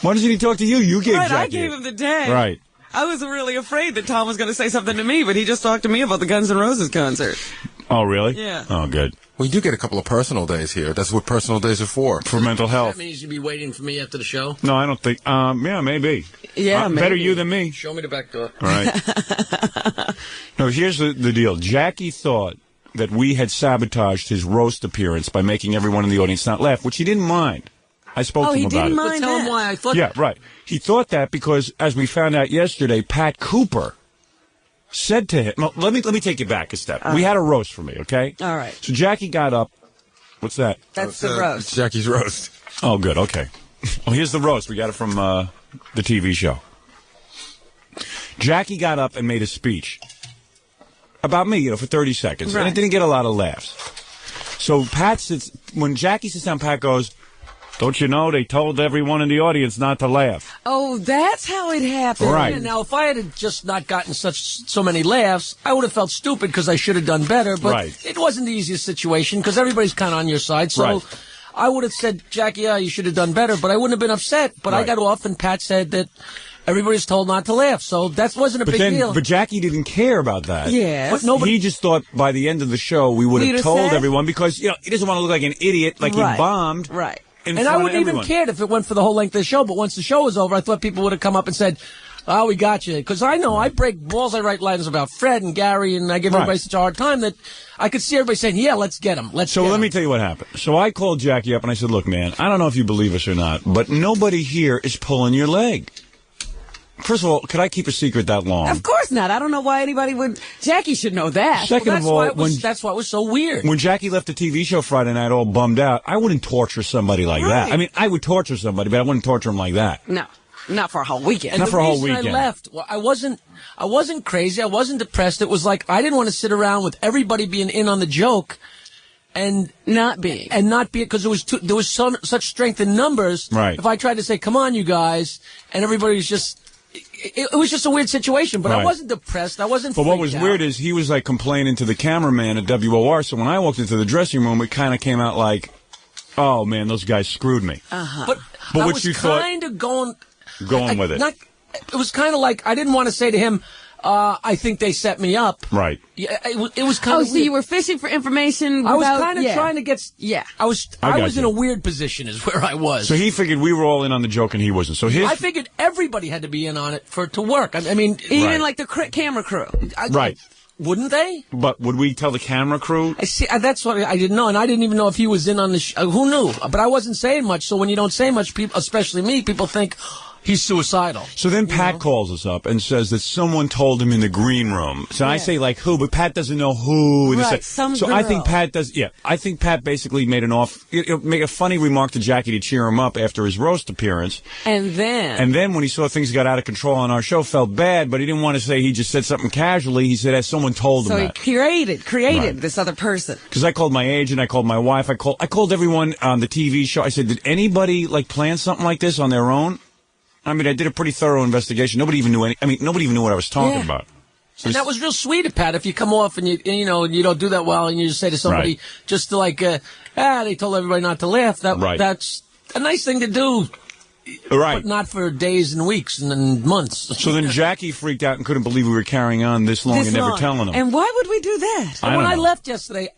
Speaker 10: Why doesn't he talk to you? You gave Jackie.
Speaker 11: I gave him the day.
Speaker 10: Right.
Speaker 11: I was really afraid that Tom was going to say something to me, but he just talked to me about the Guns N' Roses concert.
Speaker 10: Oh, really?
Speaker 11: Yeah.
Speaker 10: Oh, good.
Speaker 7: Well, you do get a couple of personal days here. That's what personal days are for.
Speaker 10: For mental health.
Speaker 14: That means you'd be waiting for me after the show?
Speaker 10: No, I don't think. Yeah, maybe.
Speaker 11: Yeah, maybe.
Speaker 10: Better you than me.
Speaker 14: Show me the back door.
Speaker 10: All right. No, here's the deal. Jackie thought that we had sabotaged his roast appearance by making everyone in the audience not laugh, which he didn't mind. I spoke to him about it.
Speaker 11: Oh, he didn't mind
Speaker 14: Tell
Speaker 11: that.
Speaker 14: him why I thought...
Speaker 10: Yeah, right. He thought that because, as we found out yesterday, Pat Cooper said to him... Well, let me take you back a step. We had a roast for me, okay?
Speaker 11: All right.
Speaker 10: So Jackie got up. What's that?
Speaker 11: That's the roast.
Speaker 7: It's Jackie's roast.
Speaker 10: Oh, good. Okay. Well, here's the roast. We got it from the TV show. Jackie got up and made a speech about me, for 30 seconds.
Speaker 11: Right.
Speaker 10: And it didn't get a lot of laughs. So when Jackie sits down, Pat goes, "Don't you know they told everyone in the audience not to laugh?"
Speaker 11: Oh, that's how it happened.
Speaker 10: Right.
Speaker 14: Yeah, now, if I had just not gotten so many laughs, I would have felt stupid because I should have done better. But it wasn't the easiest situation because everybody's kind of on your side. So I would have said, Jackie, you should have done better. But I wouldn't have been upset. But I got off, and Pat said that everybody's told not to laugh. So that wasn't a big deal.
Speaker 10: But Jackie didn't care about that.
Speaker 11: Yes.
Speaker 10: But he just thought by the end of the show we would have told everyone because, he doesn't want to look like an idiot, like he bombed.
Speaker 11: Right.
Speaker 14: And I wouldn't even cared if it went for the whole length of the show, but once the show was over, I thought people would have come up and said, "Oh, we got you." Because I know I break balls, I write lines about Fred and Gary, and I give everybody such a hard time that I could see everybody saying, "Yeah, let's get him.
Speaker 10: So let me tell you what happened. So I called Jackie up and I said, "Look, man, I don't know if you believe us or not, but nobody here is pulling your leg." First of all, could I keep a secret that long?
Speaker 15: Of course not. I don't know why anybody would. Jackie should know that.
Speaker 10: Second of all,
Speaker 14: that's why it was so weird.
Speaker 10: When Jackie left the TV show Friday night all bummed out, I wouldn't torture somebody like that. I mean, I would torture somebody, but I wouldn't torture him like that.
Speaker 15: No. Not for a whole weekend.
Speaker 14: And
Speaker 10: not for a whole weekend.
Speaker 14: I left. Well, I wasn't crazy. I wasn't depressed. It was like I didn't want to sit around with everybody being in on the joke. And
Speaker 15: not be
Speaker 14: because there was such strength in numbers.
Speaker 10: Right.
Speaker 14: If I tried to say, "Come on, you guys," and everybody was just, it was just a weird situation. But I wasn't depressed. I wasn't.
Speaker 10: But what was weird is he was like complaining to the cameraman at WOR. So when I walked into the dressing room, it kind of came out like, "Oh man, those guys screwed me."
Speaker 14: But I
Speaker 10: what
Speaker 14: was
Speaker 10: you thought?
Speaker 14: Kind of going
Speaker 10: with it.
Speaker 14: It was kind of like I didn't want to say to him, I think they set me up.
Speaker 10: Right.
Speaker 14: Yeah, it was kind of.
Speaker 15: so you were fishing for information.
Speaker 14: I was kind of trying to get.
Speaker 15: Yeah.
Speaker 14: I was in a weird position, is where I was.
Speaker 10: So he figured we were all in on the joke and he wasn't. So I
Speaker 14: figured everybody had to be in on it for it to work. I mean,
Speaker 15: even like the camera crew.
Speaker 10: Right.
Speaker 14: Wouldn't they?
Speaker 10: But would we tell the camera crew?
Speaker 14: I see. That's what I didn't know, and I didn't even know if he was in on the. Who knew? But I wasn't saying much. So when you don't say much, people, especially me, people think he's suicidal.
Speaker 10: So then Pat calls us up and says that someone told him in the green room. So I say like who, but Pat doesn't know who.
Speaker 15: Right, some
Speaker 10: so
Speaker 15: girl.
Speaker 10: I think Pat does. Yeah, I think Pat basically made made a funny remark to Jackie to cheer him up after his roast appearance.
Speaker 15: And then
Speaker 10: when he saw things got out of control on our show, felt bad, but he didn't want to say he just said something casually. He said as someone told him that.
Speaker 15: So he created this other person.
Speaker 10: Because I called my agent, I called my wife, I called everyone on the TV show. I said, did anybody like plan something like this on their own? I mean, I did a pretty thorough investigation. Nobody even knew nobody even knew what I was talking about. So
Speaker 14: and that was real sweet of Pat. If you come off and you don't do that well, and you just say to somebody just to like, they told everybody not to laugh. That's a nice thing to do.
Speaker 10: Right.
Speaker 14: But not for days and weeks and then months.
Speaker 10: So then Jackie freaked out and couldn't believe we were carrying on this long and never telling him.
Speaker 15: And why would we do that?
Speaker 14: And when I left yesterday,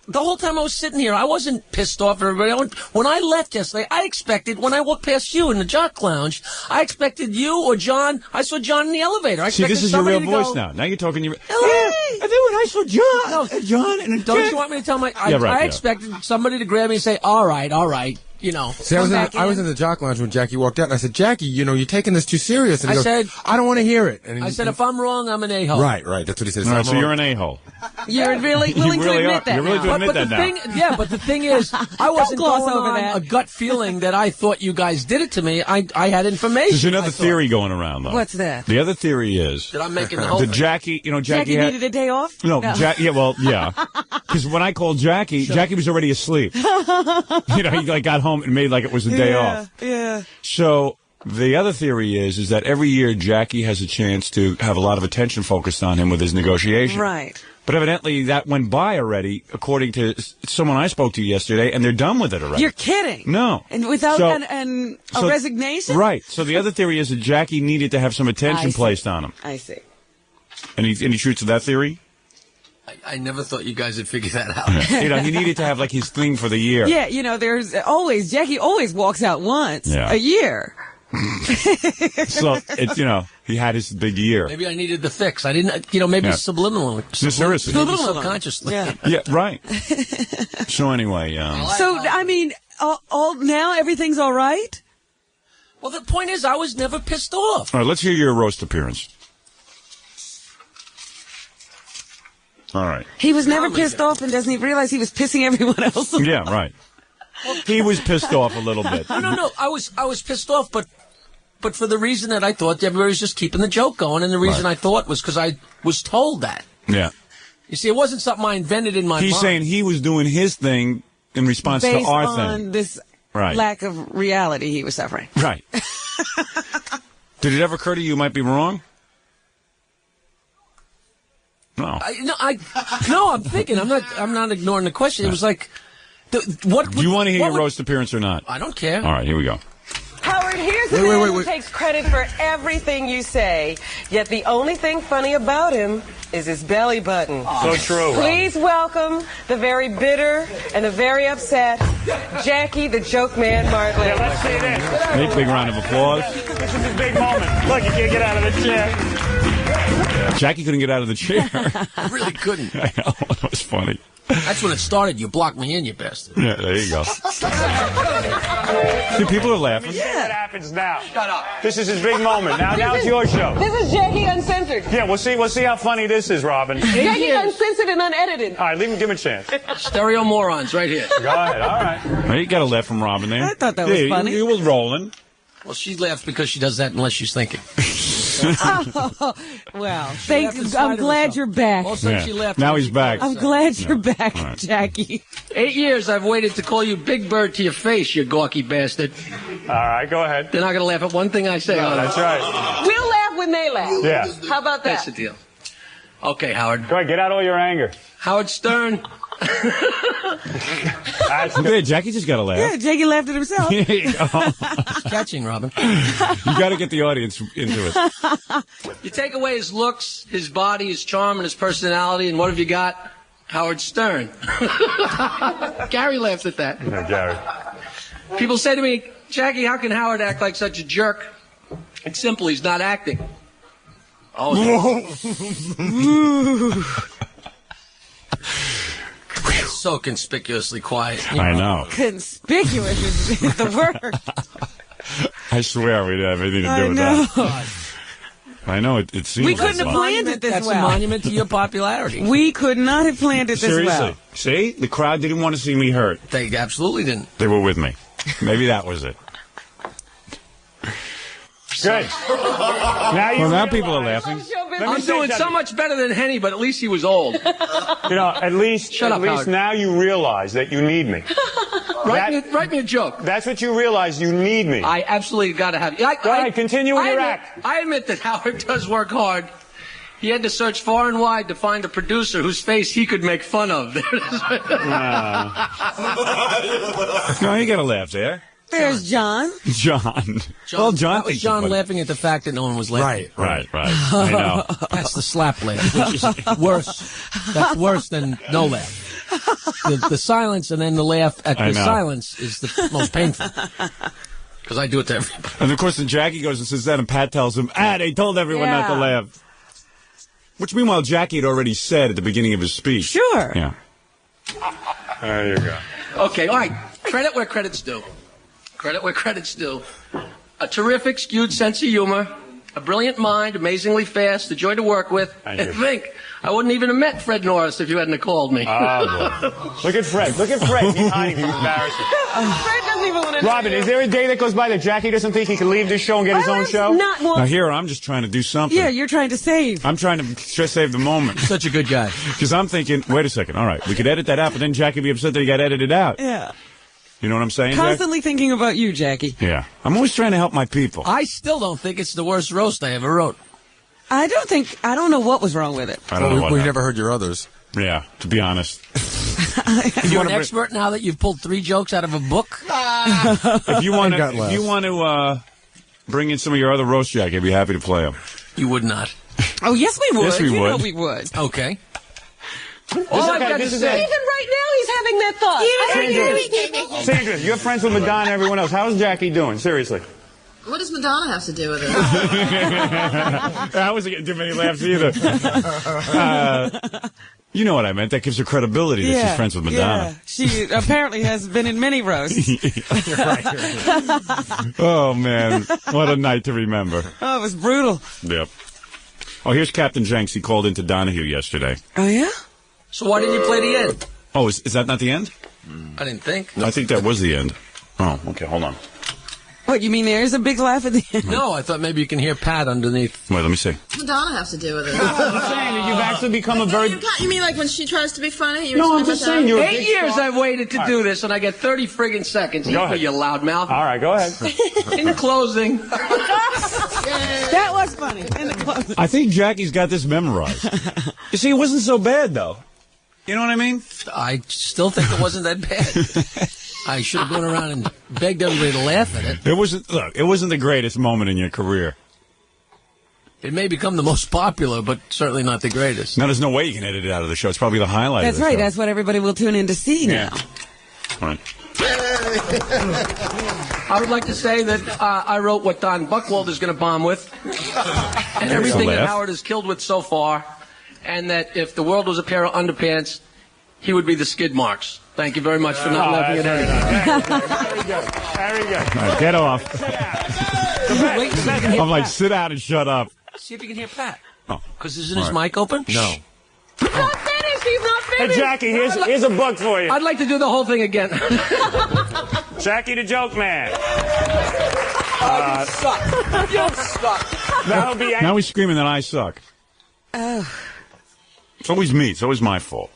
Speaker 14: the whole time I was sitting here, I wasn't pissed off at everybody. When I left yesterday, I expected, when I walked past you in the Jock Lounge, I expected you or John. I saw John in the elevator.
Speaker 10: See, this is your real voice now. Now you're talking your... I think when I saw John and
Speaker 14: don't you want me to tell my... I expected somebody to grab me and say, all right. You know.
Speaker 7: See, I was in the Jock Lounge when Jackie walked out, and I said, Jackie, you're taking this too serious. And he goes, I don't want to hear it. And
Speaker 14: I said, if I'm wrong, I'm an a-hole.
Speaker 7: Right. That's what he said.
Speaker 10: All right, so you're an a-hole.
Speaker 15: You're really willing to admit that.
Speaker 10: You're really to admit that now.
Speaker 14: But the thing is, I wasn't going on a gut feeling that I thought you guys did it to me. I had information.
Speaker 10: There's another theory going around, though.
Speaker 15: What's that?
Speaker 10: The other theory is
Speaker 14: that I'm making the whole thing.
Speaker 10: Jackie,
Speaker 15: Jackie needed a day off?
Speaker 10: No. Yeah. Because when I called Jackie, Jackie was already asleep. He got home and made like it was a day off.
Speaker 15: Yeah.
Speaker 10: So the other theory is that every year Jackie has a chance to have a lot of attention focused on him with his negotiation.
Speaker 15: Right.
Speaker 10: But evidently that went by already, according to someone I spoke to yesterday, and they're done with it already.
Speaker 15: You're kidding.
Speaker 10: No.
Speaker 15: And without a resignation?
Speaker 10: Right. So the other theory is that Jackie needed to have some attention placed on him.
Speaker 15: I see.
Speaker 10: And he shoots with that theory?
Speaker 14: I never thought you guys would figure that out.
Speaker 10: He needed to have like his thing for the year.
Speaker 15: Yeah, there's always, Jackie always walks out once a year.
Speaker 10: So, he had his big year.
Speaker 14: Maybe I needed the fix. I didn't, maybe subliminally.
Speaker 10: Seriously.
Speaker 14: Maybe subconsciously.
Speaker 10: Yeah, right. So anyway.
Speaker 15: Now everything's all right?
Speaker 14: Well, the point is, I was never pissed off.
Speaker 10: All right, let's hear your roast appearance. All right.
Speaker 15: He was never pissed off, and doesn't he realize he was pissing everyone else off?
Speaker 10: Yeah, right. He was pissed off a little bit.
Speaker 14: No. I was pissed off, but for the reason that I thought everybody was just keeping the joke going, and the reason I thought was because I was told that.
Speaker 10: Yeah.
Speaker 14: You see, it wasn't something I invented in my mind.
Speaker 10: He's saying he was doing his thing in response to our thing.
Speaker 15: Based on this lack of reality he was suffering.
Speaker 10: Right. Did it ever occur to you might be wrong? No.
Speaker 14: I'm thinking. I'm not ignoring the question. It was like,
Speaker 10: do you want to hear your roast appearance or not?
Speaker 14: I don't care.
Speaker 10: All right, here we go.
Speaker 3: Howard, here's a man who takes credit for everything you say, yet the only thing funny about him is his belly button.
Speaker 10: So true.
Speaker 3: Please welcome the very bitter and the very upset Jackie the Joke Man Martling.
Speaker 4: Yeah, let's see this.
Speaker 10: Big round of applause.
Speaker 4: This is a big moment. Look, you can't get out of the chair.
Speaker 10: Jackie couldn't get out of the chair.
Speaker 14: I really couldn't.
Speaker 10: I know. It was funny.
Speaker 14: That's when it started. You blocked me in, you bastard.
Speaker 10: Yeah, there you go. See, people are laughing.
Speaker 4: Yeah. What happens now?
Speaker 14: Shut up.
Speaker 4: This is his big moment. Now it's your show.
Speaker 3: This is Jackie Uncensored.
Speaker 4: Yeah, we'll see how funny this is, Robin.
Speaker 3: Jackie Uncensored and unedited.
Speaker 4: All right, give him a chance.
Speaker 14: Stereo morons right here.
Speaker 4: Go ahead. All right.
Speaker 10: Well, you got a laugh from Robin there.
Speaker 15: I thought that was funny.
Speaker 10: He was rolling.
Speaker 14: Well, she laughs because she does that unless she's thinking.
Speaker 15: Oh, well, I'm glad you're back.
Speaker 14: Also, she left.
Speaker 10: Now he's back.
Speaker 15: I'm glad you're back, Jackie.
Speaker 14: 8 years I've waited to call you Big Bird to your face, you gawky bastard.
Speaker 4: All right, go ahead.
Speaker 14: They're not going to laugh at one thing I say.
Speaker 4: No, that's right.
Speaker 3: We'll laugh when they laugh.
Speaker 4: Yeah.
Speaker 3: How about that?
Speaker 14: That's the deal. Okay, Howard.
Speaker 4: Go ahead, get out all your anger.
Speaker 14: Howard Stern.
Speaker 10: Okay, Jackie just got to laugh.
Speaker 15: Yeah, Jackie laughed at himself.
Speaker 14: He's catching, Robin.
Speaker 10: You got to get the audience into it.
Speaker 14: You take away his looks, his body, his charm, and his personality, and what have you got? Howard Stern. Gary laughs at that.
Speaker 4: No, Gary.
Speaker 14: People say to me, Jackie, how can Howard act like such a jerk? It's simple, he's not acting. Oh, so conspicuously quiet.
Speaker 10: I know.
Speaker 15: Conspicuous is the word.
Speaker 10: I swear we didn't have anything to do with that. I know, it seems
Speaker 15: we couldn't have planned it this
Speaker 14: That's
Speaker 15: well.
Speaker 14: a monument to your popularity.
Speaker 15: We could not have planned it this well.
Speaker 10: See? The crowd didn't want to see me hurt.
Speaker 14: They absolutely didn't.
Speaker 10: They were with me. Maybe that was it.
Speaker 4: Good.
Speaker 10: Now people are laughing.
Speaker 14: I'm doing so much better than Henny, but at least he was old.
Speaker 4: At least
Speaker 14: Howard.
Speaker 4: now you realize that you need me.
Speaker 14: Write me a joke.
Speaker 4: That's what you realize. You need me.
Speaker 14: I absolutely got to have you.
Speaker 4: Go ahead, continue with your act.
Speaker 14: I admit that Howard does work hard. He had to search far and wide to find a producer whose face he could make fun of.
Speaker 10: No, you got to laugh there.
Speaker 15: There's John.
Speaker 10: John. Well, John.
Speaker 14: That was John laughing at the fact that no one was laughing.
Speaker 10: Right. I know.
Speaker 14: That's the slap laugh, which is worse. That's worse than no laugh. The silence and then the laugh at the silence is the most painful. Because I do it to everybody.
Speaker 10: And of course, then Jackie goes and says that, and Pat tells him, they told everyone not to laugh. Which, meanwhile, Jackie had already said at the beginning of his speech.
Speaker 15: Sure.
Speaker 10: Yeah.
Speaker 4: There you go.
Speaker 14: Okay, all right. Credit where credit's due. Credit where credit's due. A terrific, skewed sense of humor, a brilliant mind, amazingly fast, a joy to work with. Think, I wouldn't even have met Fred Norris if you hadn't have called me.
Speaker 4: Oh, boy. Look at Fred. He's hiding from embarrassment.
Speaker 3: Fred doesn't even want to
Speaker 4: Robin, is there a day that goes by that Jackie doesn't think he can leave this show and get his own show?
Speaker 10: Now here, I'm just trying to do something.
Speaker 15: Yeah, you're trying to save.
Speaker 10: I'm trying to just save the moment.
Speaker 14: Such a good guy.
Speaker 10: Because I'm thinking, wait a second, all right, we could edit that out, but then Jackie would be upset that he got edited out.
Speaker 15: Yeah.
Speaker 10: You know what I'm saying,
Speaker 15: Constantly thinking about you, Jackie.
Speaker 10: Yeah. I'm always trying to help my people.
Speaker 14: I still don't think it's the worst roast I ever wrote.
Speaker 15: I don't know what was wrong with it.
Speaker 10: I don't know what
Speaker 12: we never heard your others.
Speaker 10: Yeah, to be honest.
Speaker 14: You're an expert now that you've pulled 3 jokes out of a book?
Speaker 10: If you want to bring in some of your other roast, Jackie, I'd be happy to play them.
Speaker 14: You would not.
Speaker 15: Oh, yes, we would.
Speaker 10: Yes, we
Speaker 15: you
Speaker 10: would.
Speaker 15: know we would.
Speaker 14: Okay.
Speaker 3: All I've got to say. Even right now, he's having that thought.
Speaker 4: Sandra, you're friends with Madonna and everyone else. How's Jackie doing? Seriously.
Speaker 16: What does Madonna have to do with it?
Speaker 10: I wasn't getting too many laughs either. You know what I meant. That gives her credibility that she's friends with Madonna.
Speaker 15: Yeah. She apparently has been in many roasts.
Speaker 10: Oh, man. What a night to remember.
Speaker 15: Oh, it was brutal.
Speaker 10: Yep. Oh, here's Captain Jenks. He called into Donahue yesterday.
Speaker 15: Oh, yeah?
Speaker 14: So why didn't you play the end?
Speaker 10: Oh, is that not the end?
Speaker 14: I didn't think.
Speaker 10: I think that was the end. Oh, okay. Hold on.
Speaker 15: What, you mean there's a big laugh at the end?
Speaker 14: No, I thought maybe you can hear Pat underneath.
Speaker 10: Wait, let me see.
Speaker 16: What does Madonna have to do with it?
Speaker 4: I'm saying that you've actually become a very...
Speaker 16: You mean like when she tries to be funny?
Speaker 4: No, I'm just saying you're
Speaker 14: 8 years I've waited to do this, and I get 30 friggin' seconds.
Speaker 4: Go ahead.
Speaker 14: You loudmouth.
Speaker 4: All right, go ahead.
Speaker 14: In closing.
Speaker 15: That was funny. In the closing.
Speaker 10: I think Jackie's got this memorized. You see, it wasn't so bad, though. You know what I mean?
Speaker 14: I still think it wasn't that bad. I should have gone around and begged everybody to laugh at it.
Speaker 10: It wasn't. Look, it wasn't the greatest moment in your career.
Speaker 14: It may become the most popular, but certainly not the greatest.
Speaker 10: Now, there's no way you can edit it out of the show. It's probably the highlight
Speaker 15: That's
Speaker 10: of the
Speaker 15: right.
Speaker 10: show.
Speaker 15: That's what everybody will tune in to see now.
Speaker 10: All right.
Speaker 6: I would like to say that I wrote what Don Buchwald is going to bomb with, and everything that Howard is killed with so far, and that if the world was a pair of underpants, he would be the skid marks. Thank you very much for not laughing at anything.
Speaker 10: Very good. Very good. Right, get off. I'm like, sit down and shut up.
Speaker 14: See if you can hear Pat.
Speaker 10: Oh.
Speaker 14: Because isn't his mic open?
Speaker 10: No.
Speaker 3: He's not finished. He's not finished.
Speaker 10: Hey, Jackie, here's a book for you.
Speaker 6: I'd like to do the whole thing again.
Speaker 10: Jackie the Joke Man.
Speaker 6: You suck. You suck.
Speaker 10: That'll be. Now he's screaming that I suck.
Speaker 15: Oh.
Speaker 10: It's always me. It's always my fault.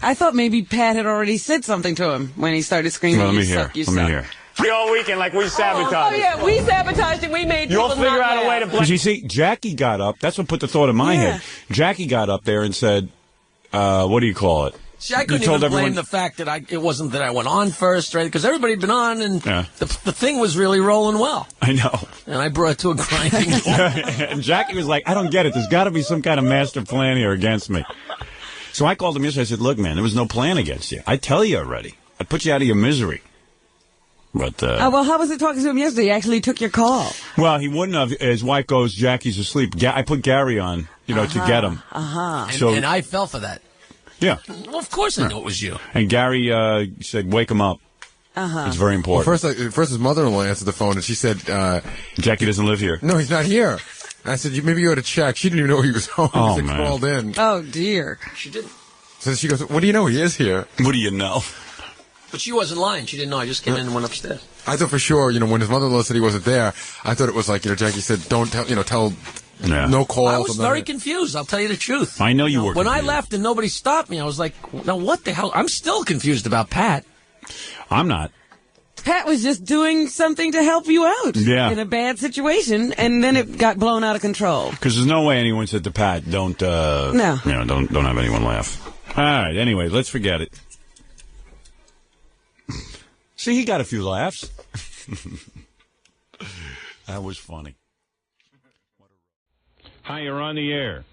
Speaker 15: I thought maybe Pat had already said something to him when he started screaming,
Speaker 10: Well, let me
Speaker 15: you
Speaker 10: hear.
Speaker 15: suck, you
Speaker 10: Let me
Speaker 15: suck.
Speaker 10: hear.
Speaker 3: All weekend, like we sabotaged.
Speaker 15: Oh, yeah, we sabotaged it. We made
Speaker 3: You'll
Speaker 15: people
Speaker 3: figure
Speaker 15: not
Speaker 3: out a way to
Speaker 15: laugh.
Speaker 3: play.
Speaker 10: Because you see, Jackie got up. That's what put the thought in my head. Jackie got up there and said, what do you call it?
Speaker 14: See, I couldn't even blame the fact that it wasn't that I went on first, right? Because everybody had been on, and the thing was really rolling well.
Speaker 10: I know.
Speaker 14: And I brought it to a grinding halt.
Speaker 10: And Jackie was like, I don't get it. There's got to be some kind of master plan here against me. So I called him yesterday. I said, look, man, there was no plan against you. I tell you already. I'd put you out of your misery. But,
Speaker 15: well, how was it talking to him yesterday? He actually took your call.
Speaker 10: Well, he wouldn't have. His wife goes, Jackie's asleep. I put Gary on, to get him.
Speaker 14: And I fell for that.
Speaker 10: Yeah.
Speaker 14: Well, of course I knew it was you.
Speaker 10: And Gary said, wake him up. It's very important.
Speaker 7: Well, first his mother-in-law answered the phone, and she said...
Speaker 10: Jackie doesn't live here.
Speaker 7: No, he's not here. And I said, maybe you ought to check. She didn't even know he was home.
Speaker 10: Oh,
Speaker 7: He
Speaker 10: man.
Speaker 7: crawled in.
Speaker 15: Oh, dear.
Speaker 14: She didn't.
Speaker 7: So she goes, what do you know? He is here.
Speaker 10: What do you know?
Speaker 14: But she wasn't lying. She didn't know. I just came in and went upstairs.
Speaker 7: I thought for sure, when his mother-in-law said he wasn't there, I thought it was like, Jackie said, don't tell, no calls.
Speaker 14: I was very confused. I'll tell you the truth.
Speaker 10: I know you were
Speaker 14: When
Speaker 10: confused.
Speaker 14: I left and nobody stopped me, I was like, now what the hell? I'm still confused about Pat.
Speaker 10: I'm not.
Speaker 15: Pat was just doing something to help you out
Speaker 10: Yeah.
Speaker 15: in a bad situation, and then it got blown out of control.
Speaker 10: Because there's no way anyone said to Pat, don't have anyone laugh. All right, anyway, let's forget it. See, he got a few laughs. That was funny. Hi, you're on the air.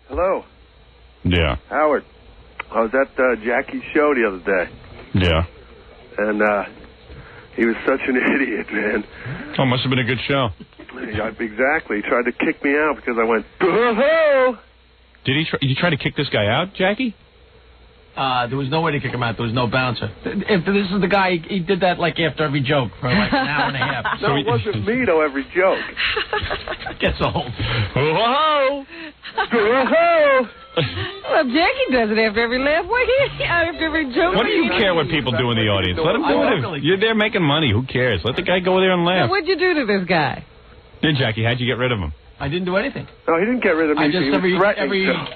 Speaker 17: Hello,
Speaker 10: Yeah.
Speaker 17: Howard. I was at Jackie's show the other day,
Speaker 10: Yeah.
Speaker 17: and he was such an idiot, man.
Speaker 10: Oh, must have been a good show.
Speaker 17: Yeah, exactly. He tried to kick me out because I went, "Ho-ho!"
Speaker 10: Did you try to kick this guy out, Jackie?
Speaker 18: There was no way to kick him out. There was no bouncer. If this is the guy, he did that like after every joke for like an hour and a half.
Speaker 17: No, it wasn't me, though, every joke.
Speaker 18: Gets old.
Speaker 17: Ho-ho! Ho-ho!
Speaker 3: Well, Jackie does it after every laugh. After every joke.
Speaker 10: What do you care what people do in the audience? Let them do it. You're there making money. Who cares? Let the guy go there and laugh.
Speaker 3: Now, what'd you do to this guy?
Speaker 10: Yeah, Jackie, how'd you get rid of him?
Speaker 18: I didn't do anything.
Speaker 17: No, he didn't get rid of me.
Speaker 18: I just
Speaker 17: He was threatening
Speaker 18: every
Speaker 17: to.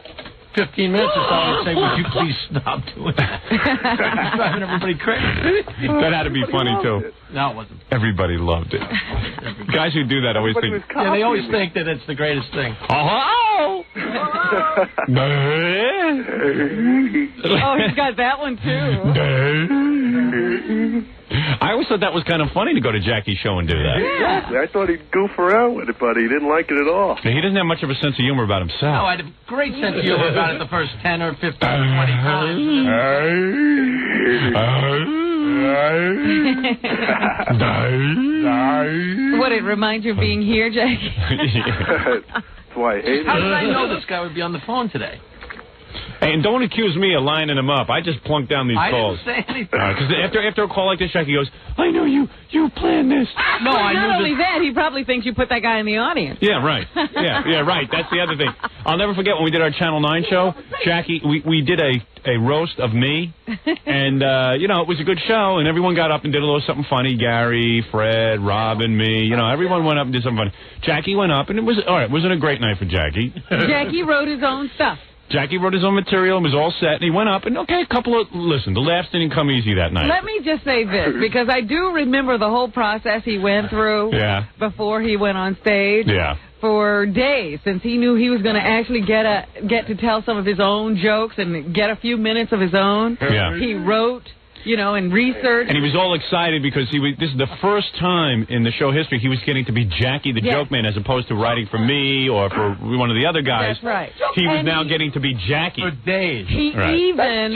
Speaker 18: 15 minutes or so, I would say, would you please stop doing that? It's driving everybody crazy.
Speaker 10: That had to be funny, too.
Speaker 18: No, it wasn't.
Speaker 10: Everybody loved it. Guys who do that always think...
Speaker 18: Yeah, they always think that it's the greatest thing.
Speaker 10: Oh,
Speaker 3: Oh, he's got that one, too.
Speaker 10: I always thought that was kind of funny to go to Jackie's show and do that.
Speaker 17: Exactly. I thought he'd goof around with it, but he didn't like it at all.
Speaker 10: He doesn't have much of a sense of humor about himself.
Speaker 18: No, I had a great sense of humor about it the first 10 or 15 or 20 times.
Speaker 3: What, it reminds you of being here, Jackie?
Speaker 17: That's why I hate it.
Speaker 18: How did I know this guy would be on the phone today?
Speaker 10: And don't accuse me of lining him up. I just plunked down these calls.
Speaker 18: I didn't say anything.
Speaker 10: Because after a call like this, Jackie goes, I know you planned this.
Speaker 18: No,
Speaker 3: well,
Speaker 18: I
Speaker 3: not
Speaker 18: knew
Speaker 3: only that, he probably thinks you put that guy in the audience.
Speaker 10: Yeah, right. Yeah, right. That's the other thing. I'll never forget when we did our Channel 9 show, Jackie, we did a roast of me, and, it was a good show, and everyone got up and did a little something funny. Gary, Fred, Robin, me, everyone went up and did something funny. Jackie went up, and it was, all right, wasn't a great night for Jackie.
Speaker 3: Jackie wrote his own stuff.
Speaker 10: Jackie wrote his own material and was all set, and he went up, and listen, the laughs didn't come easy that night.
Speaker 3: Let me just say this, because I do remember the whole process he went through before he went on stage.
Speaker 10: Yeah.
Speaker 3: For days, since he knew he was going to actually get to tell some of his own jokes and get a few minutes of his own.
Speaker 10: Yeah.
Speaker 3: He wrote, and researched.
Speaker 10: And he was all excited because this is the first time in the show history he was getting to be Jackie the Joke Man as opposed to writing for me or for one of the other guys.
Speaker 3: That's right.
Speaker 10: He was now getting to be Jackie.
Speaker 18: For days.
Speaker 3: He even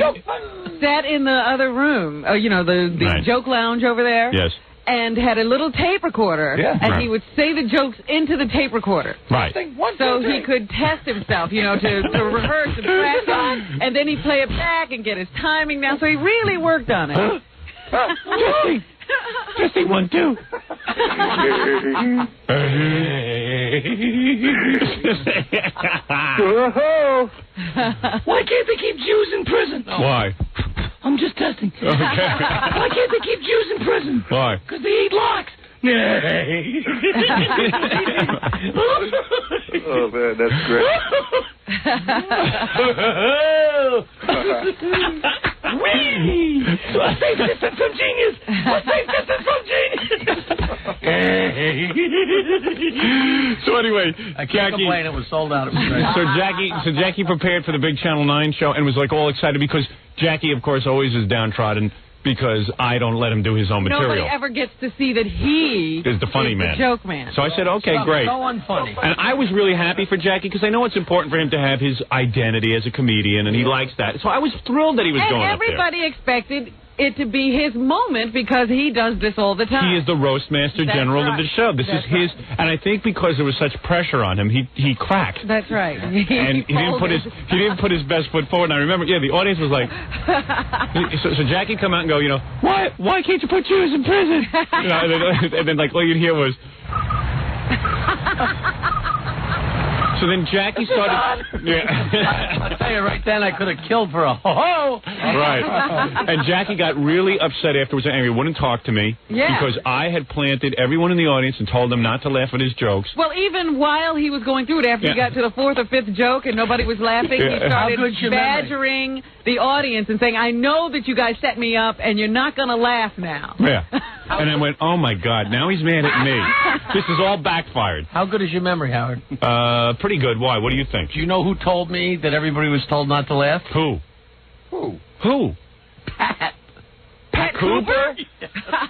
Speaker 15: sat in the other room, you know, the joke lounge over there.
Speaker 10: Yes.
Speaker 15: And had a little tape recorder, and he would say the jokes into the tape recorder.
Speaker 10: Right.
Speaker 15: So he could test himself, you know, to rehearse and practice, and then he'd play it back and get his timing down. So he really worked on it.
Speaker 18: Testing 1, 2. Why can't they keep Jews in prison?
Speaker 10: Why?
Speaker 18: I'm just testing.
Speaker 10: Okay.
Speaker 18: Why can't they keep Jews in prison?
Speaker 10: Why?
Speaker 18: Because they eat locks.
Speaker 17: Oh, man, that's great.
Speaker 18: Wee! A safe distance from genius! A safe distance from genius!
Speaker 10: So anyway,
Speaker 18: I can't complain. It was sold out. It was great.
Speaker 10: So Jackie prepared for the big Channel 9 show and was like all excited because Jackie, of course, always is downtrodden because I don't let him do his own material.
Speaker 15: Nobody ever gets to see that he
Speaker 10: is the funny man,
Speaker 15: the joke man.
Speaker 10: So I said, okay, great.
Speaker 18: So unfunny.
Speaker 10: And I was really happy for Jackie because I know it's important for him to have his identity as a comedian, and he likes that. So I was thrilled that he was going up there.
Speaker 15: And everybody expected it to be his moment because he does this all the time.
Speaker 10: He is the roast master general of the show. This is his, and I think because there was such pressure on him, he cracked.
Speaker 15: That's right.
Speaker 10: And he didn't put his best foot forward. And I remember, the audience was like, so Jackie come out and go, you know, why can't you put Jews in prison? You know, and then like all you'd hear was. So then Jackie started.
Speaker 18: I'll tell you right then, I could have killed for a ho-ho.
Speaker 10: Right. And Jackie got really upset afterwards and he wouldn't talk to me because I had planted everyone in the audience and told them not to laugh at his jokes.
Speaker 15: Well, even while he was going through it, after he got to the 4th or 5th joke and nobody was laughing, he started badgering the audience and saying, I know that you guys set me up and you're not going to laugh now.
Speaker 10: Yeah. And I went, oh, my God, now he's mad at me. This is all backfired.
Speaker 18: How good is your memory, Howard?
Speaker 10: Pretty good. Why? What do you think?
Speaker 18: Do you know who told me that everybody was told not to laugh?
Speaker 10: Who? Who?
Speaker 18: Pat.
Speaker 15: Pat Cooper?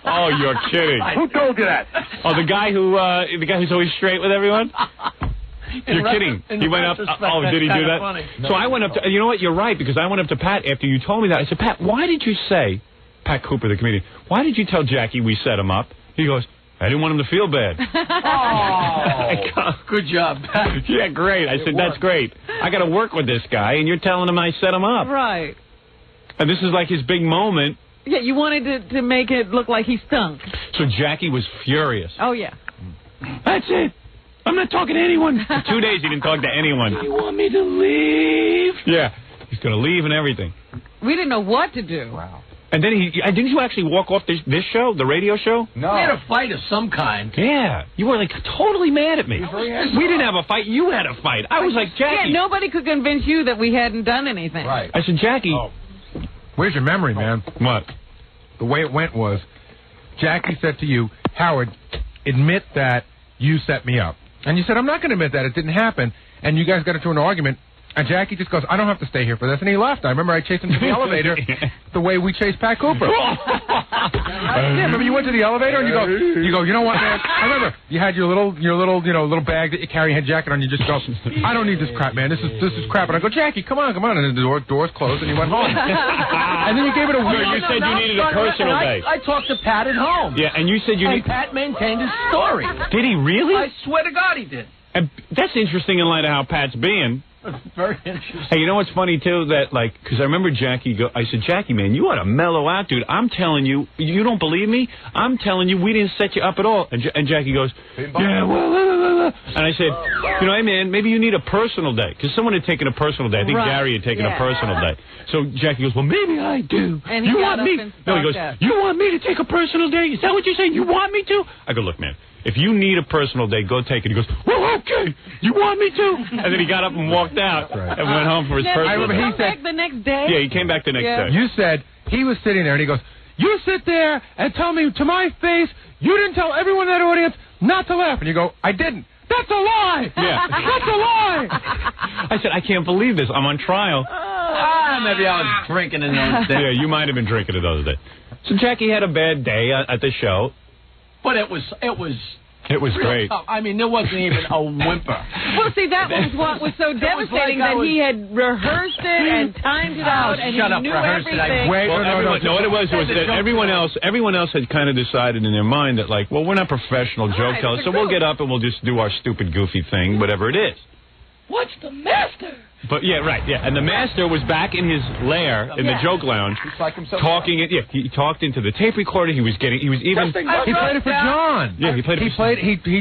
Speaker 10: Oh, you're kidding.
Speaker 8: Who told you that?
Speaker 10: Oh, the guy who's always straight with everyone? You're kidding. He went up. Oh, did he do that?
Speaker 18: Funny.
Speaker 10: So I went up to, you know what? You're right, because I went up to Pat after you told me that. I said, Pat, why did you say, Pat Cooper, the comedian, why did you tell Jackie we set him up? He goes, I didn't want him to feel bad.
Speaker 18: Oh, good job, Pat.
Speaker 10: Yeah, great. I said, that's great. I got to work with this guy, and you're telling him I set him up.
Speaker 15: Right.
Speaker 10: And this is like his big moment.
Speaker 15: Yeah, you wanted to make it look like he stunk.
Speaker 10: So Jackie was furious.
Speaker 15: Oh, yeah.
Speaker 18: That's it. I'm not talking to anyone.
Speaker 10: For 2 days, he didn't talk to anyone.
Speaker 18: You want me to leave?
Speaker 10: Yeah. He's going to leave and everything.
Speaker 15: We didn't know what to do.
Speaker 18: Wow.
Speaker 10: And then didn't you actually walk off this show, the radio show?
Speaker 18: No. We had a fight of some kind.
Speaker 10: Yeah. You were like totally mad at me. We didn't have a fight. You had a fight. I was like, Jackie.
Speaker 15: Yeah, nobody could convince you that we hadn't done anything.
Speaker 18: Right.
Speaker 10: I said, Jackie.
Speaker 7: Oh. Where's your memory, man?
Speaker 10: What?
Speaker 7: The way it went was, Jackie said to you, Howard, admit that you set me up. And you said, I'm not going to admit that. It didn't happen. And you guys got into an argument. And Jackie just goes, I don't have to stay here for this. And he left. I remember I chased him to the elevator the way we chased Pat Cooper. Yeah, remember you went to the elevator and you go, you know what, man? I remember you had your little bag that you carry, head jacket on. You just go, I don't need this crap, man. This is crap. And I go, Jackie, come on. And the doors closed and you went home. And then you gave it a week.
Speaker 10: You said you needed a personal day.
Speaker 18: I talked to Pat at home.
Speaker 10: Yeah, and you said you
Speaker 18: And Pat maintained his story.
Speaker 10: Did he really?
Speaker 18: I swear to God he did.
Speaker 10: And that's interesting in light of how Pat's being.
Speaker 18: That's very interesting.
Speaker 10: Hey, you know what's funny, too? That, like, because I remember Jackie I said, Jackie, man, you ought to mellow out, dude. I'm telling you, you don't believe me? I'm telling you, we didn't set you up at all. And Jackie goes, yeah, well, and I said, you know, hey, man, maybe you need a personal day. Because someone had taken a personal day. I think Gary had taken a personal day. So Jackie goes, well, maybe I do.
Speaker 15: And he got up and
Speaker 10: No, he goes, you want me to take a personal day? Is that what you're saying? You want me to? I go, look, man. If you need a personal day, go take it. He goes, well, okay. You want me to? And then he got up and walked out and went home for his personal day.
Speaker 15: He came back the next day?
Speaker 10: Yeah, he came back the next day.
Speaker 7: You said he was sitting there and he goes, you sit there and tell me to my face you didn't tell everyone in that audience not to laugh. And you go, I didn't. That's a lie.
Speaker 10: Yeah.
Speaker 7: That's a lie.
Speaker 10: I said, I can't believe this. I'm on trial.
Speaker 18: Maybe I was drinking in those days.
Speaker 10: Yeah, you might have been drinking in those days. So Jackie had a bad day at the show.
Speaker 18: But it was
Speaker 10: It was great.
Speaker 18: Tough. I mean, there wasn't even a whimper.
Speaker 15: Well, see, that was what was so devastating, that he had rehearsed it and timed it out, and he knew everything.
Speaker 10: No, what it was that everyone else had kind of decided in their mind that, like, well, we're not professional joke tellers, so we'll get up and we'll just do our stupid, goofy thing, whatever it is.
Speaker 9: What's the master?
Speaker 10: But yeah, right, yeah. And the master was back in his lair in the joke lounge, talking. He talked into the tape recorder. He was even.
Speaker 7: He played it for John.
Speaker 10: Yeah, he played it.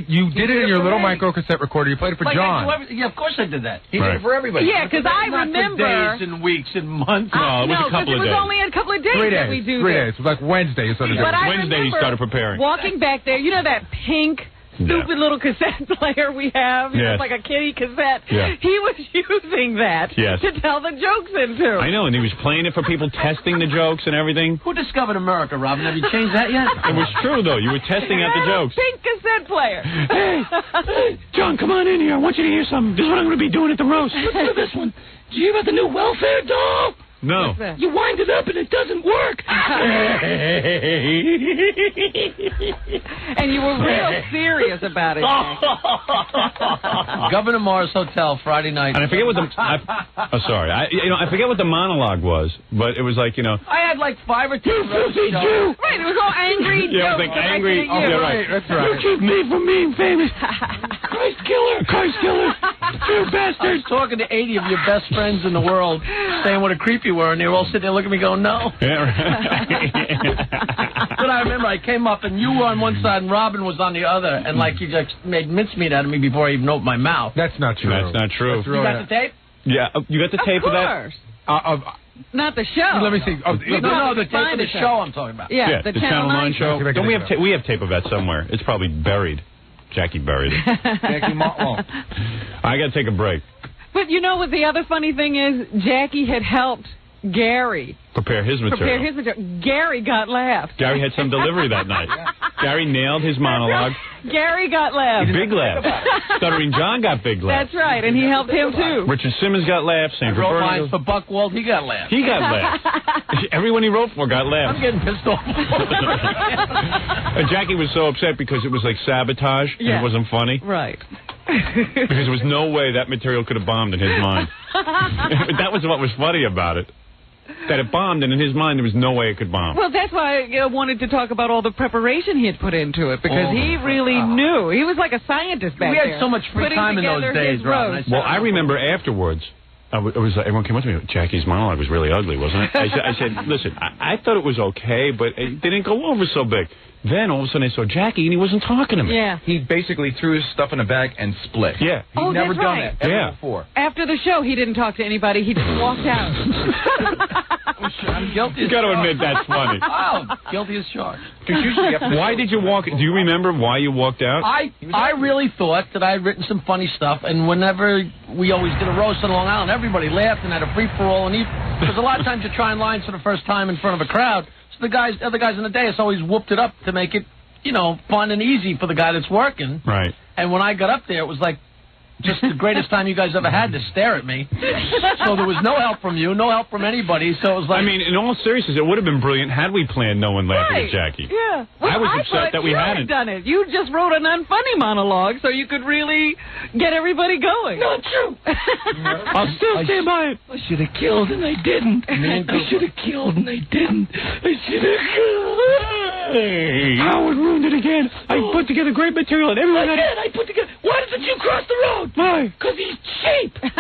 Speaker 7: You did it in your little micro cassette recorder. You played it for John.
Speaker 18: Yeah, of course I did that.
Speaker 7: He did it for everybody.
Speaker 15: Yeah, because I remember.
Speaker 18: Not for days and weeks and months.
Speaker 10: No, it was a couple of days.
Speaker 15: It was only a couple of days
Speaker 7: 3 days.
Speaker 15: that we do
Speaker 7: 3 days. It was like Wednesday.
Speaker 10: Wednesday he started preparing.
Speaker 15: Walking back there, you know that pink. Stupid little cassette player we have.
Speaker 10: Yes.
Speaker 15: It's like a kitty cassette.
Speaker 10: Yeah.
Speaker 15: He was using that to tell the jokes into.
Speaker 10: I know, and he was playing it for people, testing the jokes and everything.
Speaker 18: Who discovered America, Robin? Have you changed that yet?
Speaker 10: It was true, though. You were testing out the jokes.
Speaker 15: Pink cassette player.
Speaker 9: Hey, John, come on in here. I want you to hear something. This is what I'm going to be doing at the roast. Listen to this one. Did you hear about the new welfare doll?
Speaker 10: No.
Speaker 9: You wind it up and it doesn't work.
Speaker 15: And you were real serious about it.
Speaker 18: Governor Morris Hotel, Friday night.
Speaker 10: And I forget what I forget what the monologue was, but it was like,
Speaker 18: I had like 5 or 10 roast shows.
Speaker 15: Right, it was all angry jokes.
Speaker 10: Yeah, it was like angry.
Speaker 9: Oh, yeah, right. That's right. You keep me from being famous. Christ killer. You bastard.
Speaker 18: I was talking to 80 of your best friends in the world, saying what a creep you were, and they were all sitting there looking at me going, no.
Speaker 10: Yeah, right.
Speaker 18: But I remember I came up, and you were on one side, and Robin was on the other, and like you just made mincemeat out of me before I even opened my mouth.
Speaker 7: That's not true.
Speaker 10: That's not true.
Speaker 18: You got the tape?
Speaker 10: Yeah, you got the tape of that?
Speaker 15: Not the show.
Speaker 7: Let me see.
Speaker 18: No, the tape of the show I'm talking about.
Speaker 15: Yeah, the Channel 9
Speaker 10: show. Don't we have tape of that somewhere? It's probably buried. Jackie buried it.
Speaker 7: Jackie Martling.
Speaker 10: I got to take a break.
Speaker 15: But you know what the other funny thing is? Jackie had helped Gary
Speaker 10: prepare his material.
Speaker 15: Gary got laughs.
Speaker 10: Gary had some delivery that night. Gary nailed his monologue.
Speaker 15: Gary got laughs.
Speaker 10: Big laughs. Stuttering John got big laughs.
Speaker 15: That's right, and he helped him too.
Speaker 10: Richard Simmons got laughs. Sandra
Speaker 18: wrote
Speaker 10: Bernard.
Speaker 18: lines for Buckwald. He got laughs.
Speaker 10: He got laughs. Everyone he wrote for got laughs.
Speaker 18: I'm getting pissed off.
Speaker 10: And Jackie was so upset because it was like sabotage and it wasn't funny.
Speaker 15: Right.
Speaker 10: Because there was no way that material could have bombed in his mind. That was what was funny about it. That it bombed, and in his mind, there was no way it could bomb.
Speaker 15: Well, that's why I wanted to talk about all the preparation he had put into it, because he really knew. He was like a scientist back there.
Speaker 18: We had so much free time in those days, Robin.
Speaker 10: Well, I remember afterwards, it was like, everyone came up to me, Jackie's monologue was really ugly, wasn't it? I said, listen, I thought it was okay, but it didn't go over so big. Then, all of a sudden, I saw Jackie, and he wasn't talking to me.
Speaker 15: Yeah.
Speaker 7: He basically threw his stuff in a bag and split.
Speaker 10: Yeah.
Speaker 7: He'd never done that ever before.
Speaker 15: After the show, he didn't talk to anybody. He just walked out.
Speaker 18: I'm guilty as
Speaker 10: You got to admit that's funny.
Speaker 18: Oh, guilty as charged.
Speaker 10: Why did you walk? Do you remember why you walked out?
Speaker 18: I really thought that I had written some funny stuff, and whenever we always did a roast on Long Island, everybody laughed and had a free-for-all, because a lot of times you're trying lines for the first time in front of a crowd. The other guys in the day, it's always whooped it up to make it, fun and easy for the guy that's working.
Speaker 10: Right.
Speaker 18: And when I got up there, it was like just the greatest time you guys ever had to stare at me. So there was no help from you, no help from anybody. So it was like,
Speaker 10: I mean, in all seriousness, it would have been brilliant had we planned no one laughing at Jackie.
Speaker 15: Yeah. Well,
Speaker 10: I was upset that we hadn't
Speaker 15: done it. You just wrote an unfunny monologue so you could really get everybody going.
Speaker 9: Not true.
Speaker 10: I'll still stand by it.
Speaker 9: I should have killed and I didn't. I should have killed and I didn't. I should have killed.
Speaker 10: Howard ruined it again. I put together great material and everyone
Speaker 9: I put together. Why didn't you cross the road?
Speaker 10: Why?
Speaker 9: Because he's cheap.
Speaker 15: But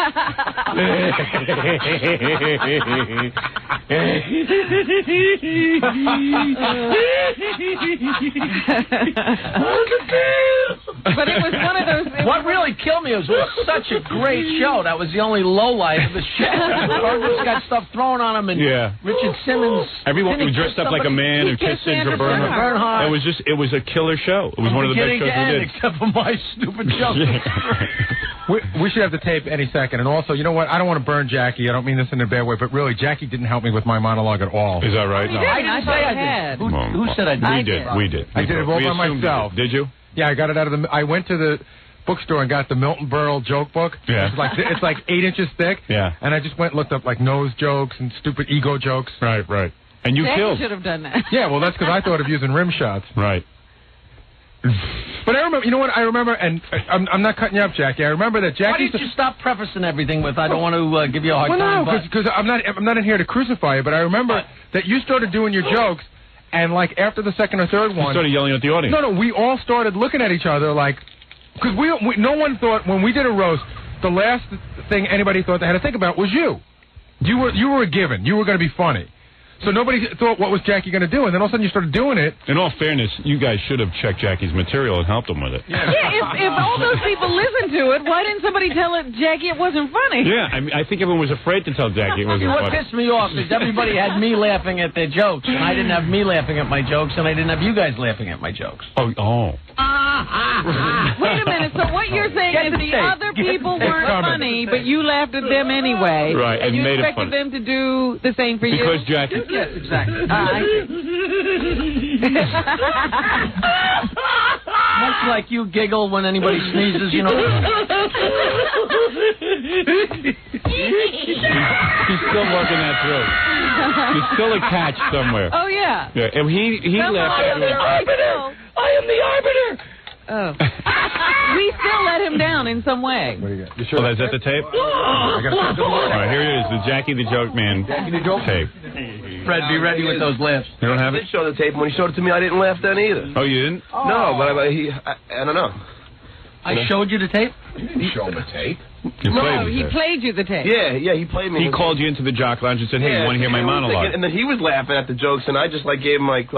Speaker 15: it was one of those.
Speaker 18: What really killed me was it was such a great show. That was the only lowlight of the show. Burgess got stuff thrown on him, and Richard Simmons.
Speaker 10: Everyone was dressed up like a man and kissed Sandra Bernard. It was a killer show. It was one of the best shows we did.
Speaker 18: Except for my stupid joke.
Speaker 7: We should have the tape any second. And also, you know what? I don't want to burn Jackie. I don't mean this in a bad way, but really, Jackie didn't help me with my monologue at all.
Speaker 10: Is that right?
Speaker 15: No. I didn't say I did.
Speaker 18: Who said I did?
Speaker 10: We did.
Speaker 7: I did it all by myself.
Speaker 10: Did you?
Speaker 7: Yeah, I got it out of I went to the bookstore and got the Milton Berle joke book.
Speaker 10: Yeah.
Speaker 7: It's like 8 inches thick.
Speaker 10: Yeah.
Speaker 7: And I just went and looked up like nose jokes and stupid ego jokes.
Speaker 10: Right. And you killed.
Speaker 15: should have done that.
Speaker 7: Yeah, well, that's because I thought of using rim shots.
Speaker 10: Right.
Speaker 7: But I remember, you know what? I remember, and I'm not cutting you up, Jackie. I remember that Jackie.
Speaker 18: Why didn't you stop prefacing everything with, I don't want to give you a hard time?
Speaker 7: No, because I'm not in here to crucify you, but I remember that you started doing your jokes, and like after the second or third one,
Speaker 10: you started yelling at the audience.
Speaker 7: No, we all started looking at each other like, because no one thought when we did a roast, the last thing anybody thought they had to think about was you. You were a given. You were going to be funny. So nobody thought, what was Jackie going to do? And then all of a sudden you started doing it.
Speaker 10: In all fairness, you guys should have checked Jackie's material and helped him with it.
Speaker 15: Yeah, if all those people listened to it, why didn't somebody tell Jackie it wasn't funny?
Speaker 10: Yeah, I think everyone was afraid to tell Jackie it wasn't funny.
Speaker 18: What pissed me off is everybody had me laughing at their jokes, and I didn't have me laughing at my jokes, and I didn't have you guys laughing at my jokes.
Speaker 10: Oh.
Speaker 15: Wait a minute, so what you're saying is the other people weren't funny, but you laughed at them anyway.
Speaker 10: Right, and
Speaker 15: you
Speaker 10: made it
Speaker 15: expected
Speaker 10: funny.
Speaker 15: them to do the same for you?
Speaker 10: Because Jackie...
Speaker 18: Yes, exactly.
Speaker 15: I see.
Speaker 18: Much like you giggle when anybody sneezes, you know.
Speaker 10: He's still working that through. He's still a catch somewhere.
Speaker 15: Oh, yeah.
Speaker 10: Yeah, and he laughed at me.
Speaker 18: I am the arbiter!
Speaker 15: Oh. We still let him down in some way.
Speaker 10: What do you got? You sure that's at the tape? I got a tape. All right, here it is, the Jackie the Joke Man tape.
Speaker 18: Fred, be ready with those laughs.
Speaker 10: You don't have it?
Speaker 8: I did show the tape. When he showed it to me, I didn't laugh then either.
Speaker 10: Oh, you didn't?
Speaker 8: No, but I don't know.
Speaker 18: I showed you the tape?
Speaker 8: You didn't show him the tape.
Speaker 15: No, he played you the tape.
Speaker 8: Yeah, he played me.
Speaker 10: He called you into the jock lounge and said, hey, you want to hear my monologue?
Speaker 8: And then he was laughing at the jokes, and I just gave him like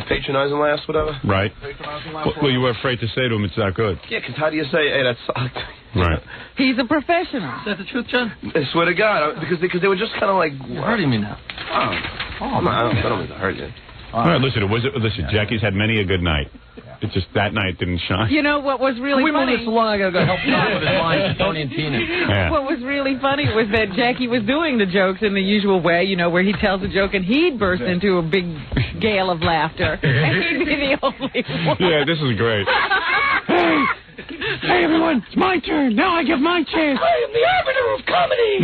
Speaker 8: patronizing laughs, whatever.
Speaker 10: Right. Well, you were afraid to say to him it's not good.
Speaker 8: Yeah, because how do you say, hey, that sucked?
Speaker 10: Right.
Speaker 15: He's a professional.
Speaker 18: Is that the truth, John?
Speaker 8: I swear to God, because they were just kind of like...
Speaker 18: You're hurting me now.
Speaker 8: I don't mean to hurt you.
Speaker 10: All right, listen, Jackie's had many a good night. It's just that night didn't shine.
Speaker 15: You know what was really funny?
Speaker 18: We moved this along. I gotta go help John with his lines, Tony and Tina.
Speaker 10: Yeah.
Speaker 15: What was really funny was that Jackie was doing the jokes in the usual way, you know, where he tells a joke and he'd burst into a big gale of laughter, and he'd be the only one.
Speaker 10: Yeah, this is great.
Speaker 9: Hey, everyone, it's my turn. Now I get my chance. I am the arbiter of comedy.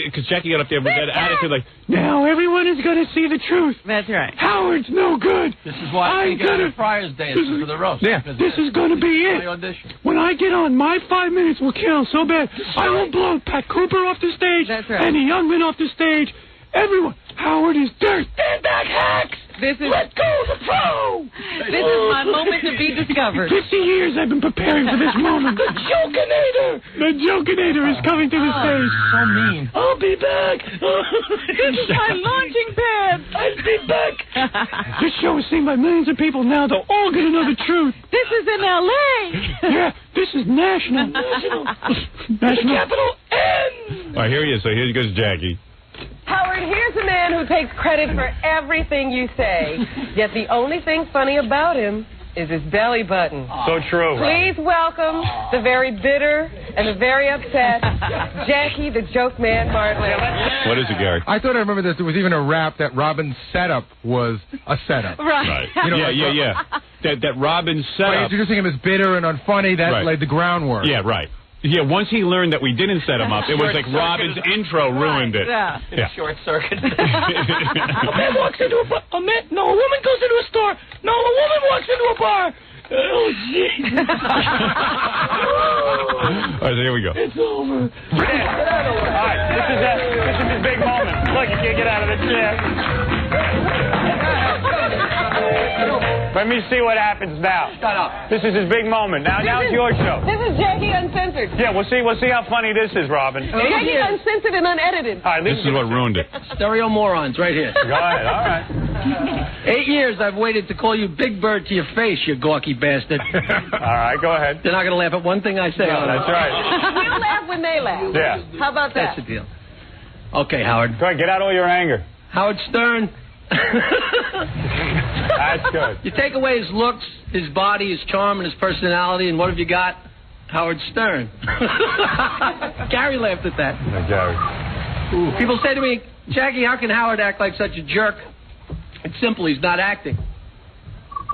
Speaker 10: Because Jackie got up there with that attitude like,
Speaker 9: now everyone is going to see the truth.
Speaker 15: That's right.
Speaker 9: Howard's no good.
Speaker 18: This is why I'm going to Friar's dances for the roast.
Speaker 9: Yeah, this is going to be it.
Speaker 18: My audition.
Speaker 9: When I get on, my 5 minutes will kill so bad. I will blow Pat Cooper off the stage.
Speaker 15: That's right.
Speaker 9: And the Youngman off the stage. Everyone. Howard is dirt. Stand back, hacks. Let go the pro.
Speaker 15: This is my moment to be discovered.
Speaker 9: 50 years I've been preparing for this moment. The Jokinator. The Jokinator is coming to the stage.
Speaker 18: So mean.
Speaker 9: I'll be back.
Speaker 15: This is my launching pad.
Speaker 9: I'll be back. This show is seen by millions of people now. They'll all get to know the truth.
Speaker 15: This is in L.A.
Speaker 9: Yeah, this is national. National. Capital N.
Speaker 10: all right, here he is. So here goes Jackie.
Speaker 3: Howard, here's a man who takes credit for everything you say, yet the only thing funny about him is his belly button.
Speaker 4: So true.
Speaker 3: Please welcome the very bitter and the very upset Jackie the Joke Man Martling.
Speaker 10: What is it, Gary?
Speaker 7: I thought I remember that there was even a rap that Robin's setup was a setup.
Speaker 15: Right.
Speaker 7: You know,
Speaker 10: Yeah. That Robin's
Speaker 7: By
Speaker 10: setup.
Speaker 7: introducing him as bitter and unfunny, that laid the groundwork.
Speaker 10: Yeah, right. Yeah, once he learned that we didn't set him up, it was like Robin's intro ruined it.
Speaker 15: Yeah.
Speaker 18: Short circuit.
Speaker 9: A man walks into a woman goes into a store. No, a woman walks into a bar. Oh, jeez.
Speaker 10: All right, so here we go.
Speaker 9: It's over.
Speaker 4: All right, this is his big moment. Look, you can't get out of the chair. Let me see what happens now.
Speaker 18: Shut up.
Speaker 4: This is his big moment. Now it's your show.
Speaker 3: This is Jackie Uncensored.
Speaker 4: Yeah, we'll see how funny this is, Robin.
Speaker 3: Jackie Uncensored and Unedited.
Speaker 4: All right,
Speaker 10: This is what ruined it.
Speaker 18: Stereo morons right here.
Speaker 4: Go ahead, all right.
Speaker 18: 8 years I've waited to call you Big Bird to your face, you gawky bastard.
Speaker 4: All right, go ahead.
Speaker 18: They're not going to laugh at one thing I say.
Speaker 4: That's right.
Speaker 3: We'll laugh when they laugh.
Speaker 4: Yeah.
Speaker 3: How about that?
Speaker 18: That's the deal. Okay, Howard.
Speaker 4: Go ahead, get out all your anger.
Speaker 18: Howard Stern.
Speaker 4: That's good.
Speaker 18: You take away his looks, his body, his charm, and his personality, and what have you got? Howard Stern. Gary laughed at that.
Speaker 4: Yeah, Gary.
Speaker 18: Ooh. People say to me, Jackie, how can Howard act like such a jerk? It's simple, he's not acting.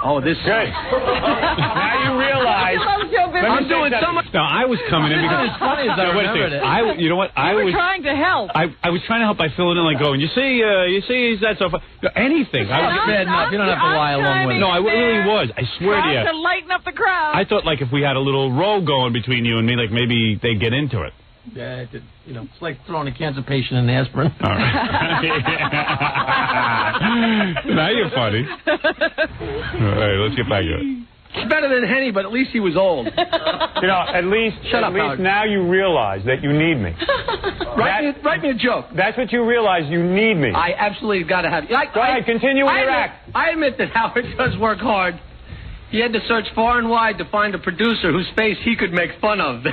Speaker 6: Oh, this is
Speaker 10: good. Now you realize.
Speaker 14: I'm doing so much.
Speaker 10: No, I was coming in because
Speaker 14: it's funny as I remembered it.
Speaker 10: You know what? I was
Speaker 15: trying to help.
Speaker 10: I was trying to help by filling in, like going, you see, he's that so far. Anything.
Speaker 14: I was bad enough. You don't have to lie along with it.
Speaker 10: No, I really was. I swear to you.
Speaker 15: Trying to lighten up the crowd.
Speaker 10: I thought, like, if we had a little row going between you and me, like, maybe they'd get into it.
Speaker 14: Yeah, you know, it's like throwing a cancer patient in aspirin.
Speaker 10: All right. Now you're funny. All right, let's get back to it.
Speaker 6: It's better than Henny, but at least he was old.
Speaker 4: You know, at least
Speaker 6: Howard.
Speaker 4: now you realize that you need me.
Speaker 6: Write me a joke.
Speaker 4: That's what you realize. You need me.
Speaker 6: I absolutely got to have you.
Speaker 4: Go ahead, continue with your act.
Speaker 6: I admit that Howard does work hard. He had to search far and wide to find a producer whose face he could make fun of.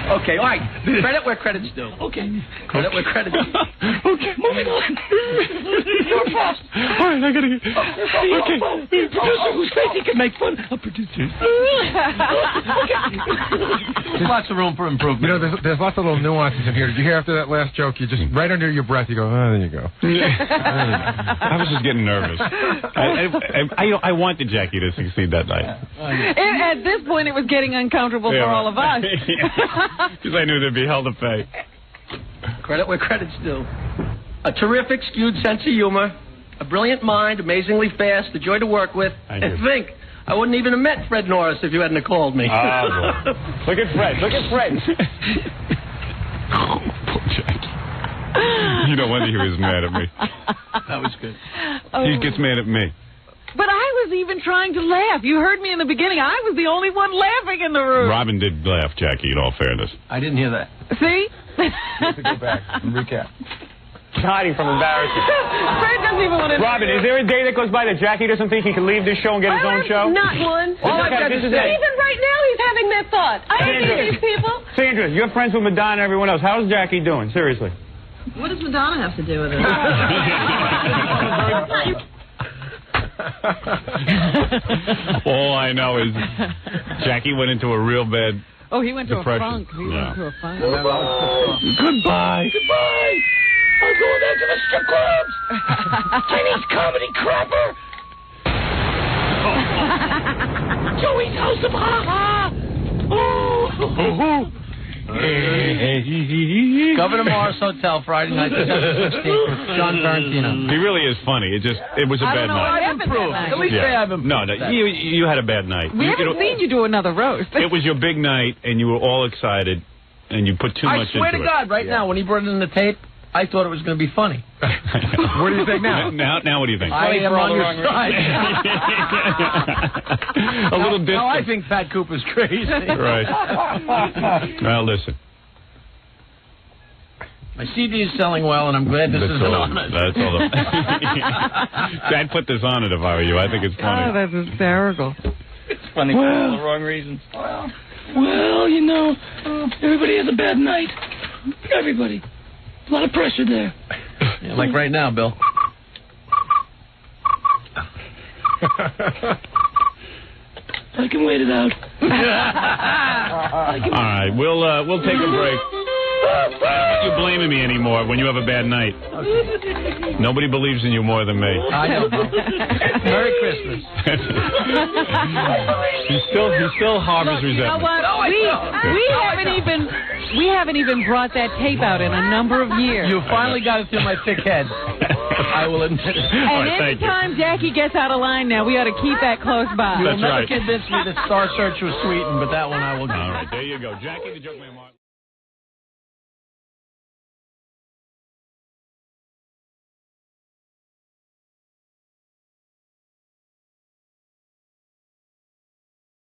Speaker 6: Okay, all right. Credit where credit's due. Okay. Credit where credit's due.
Speaker 9: Okay, moving on. You're fast. All right, I gotta get. Okay. The producer whose face he can make fun of producers.
Speaker 14: There's lots of room for improvement.
Speaker 7: You know, there's lots of little nuances in here. Did you hear after that last joke? You just, right under your breath, you go, oh, there you go.
Speaker 10: I was just getting nervous. I wanted Jackie to succeed that night.
Speaker 15: At this point, it was getting uncomfortable for all of us.
Speaker 10: Because I knew there'd be hell to pay.
Speaker 6: Credit where credit's due. A terrific, skewed sense of humor, a brilliant mind, amazingly fast, a joy to work with. And think, I wouldn't even have met Fred Norris if you hadn't have called me.
Speaker 10: Look at Fred. Look at Fred. Oh, poor Jackie. You no wonder he was mad at me.
Speaker 14: That was good.
Speaker 10: He gets mad at me.
Speaker 15: But I was even trying to laugh. You heard me in the beginning. I was the only one laughing in the room.
Speaker 10: Robin did laugh, Jackie, in all fairness.
Speaker 14: I didn't hear that.
Speaker 15: See?
Speaker 4: You have to go back and recap. Hiding from embarrassment.
Speaker 15: Fred doesn't even want to.
Speaker 4: Robin, is there a day that goes by that Jackie doesn't think he can leave this show and get his own show?
Speaker 3: Not one.
Speaker 4: This is it.
Speaker 3: Even right now he's having that thought. I don't need these people.
Speaker 4: Sandra, you're friends with Madonna and everyone else. How's Jackie doing? Seriously.
Speaker 16: What does Madonna have to do with it?
Speaker 10: All I know is Jackie went into a real bad
Speaker 15: he went to
Speaker 10: depression.
Speaker 15: a funk. He went to a funk.
Speaker 9: Goodbye. Goodbye. I'm going down to the strip clubs. Chinese comedy crapper. Joey's House of Ha-Ha.
Speaker 14: Governor Morris Hotel, Friday night, December 16th, with John Tarantino.
Speaker 10: He really is funny. It was a bad night.
Speaker 14: I've improved. At least I have improved.
Speaker 10: No, you had a bad night.
Speaker 15: We haven't seen you do another roast.
Speaker 10: It was your big night, and you were all excited, and you put too much into it.
Speaker 14: I swear to God, right now, when he brought it in the tape, I thought it was going to be funny.
Speaker 10: What do you think now? Now what do you think?
Speaker 14: I am on your side.
Speaker 10: A little distant.
Speaker 14: No, I think Fat Cooper's crazy.
Speaker 10: Right. Well, listen.
Speaker 14: My CD is selling well, and I'm glad this is on it.
Speaker 10: That's all. I'd put this on it if I were you. I think it's funny.
Speaker 15: Oh, that's hysterical.
Speaker 18: It's funny for all the wrong reasons.
Speaker 9: Well, you know, everybody has a bad night. Everybody. A lot of pressure there.
Speaker 14: Yeah, like right now, Bill.
Speaker 9: I can wait it out.
Speaker 10: All right, we'll take a break. I don't think you're blaming me anymore when you have a bad night. Okay. Nobody believes in you more than me.
Speaker 14: I know. Merry Christmas.
Speaker 10: He still harbors resentment.
Speaker 15: You know what? We haven't even brought that tape out in a number of years.
Speaker 14: You finally got it through my thick head. I will admit it.
Speaker 15: And anytime Jackie gets out of line now, we ought to keep that close by.
Speaker 14: You'll never convince me that Star Search was sweetened, but that one I will do.
Speaker 10: All right, there you go. Jackie the Joke Man.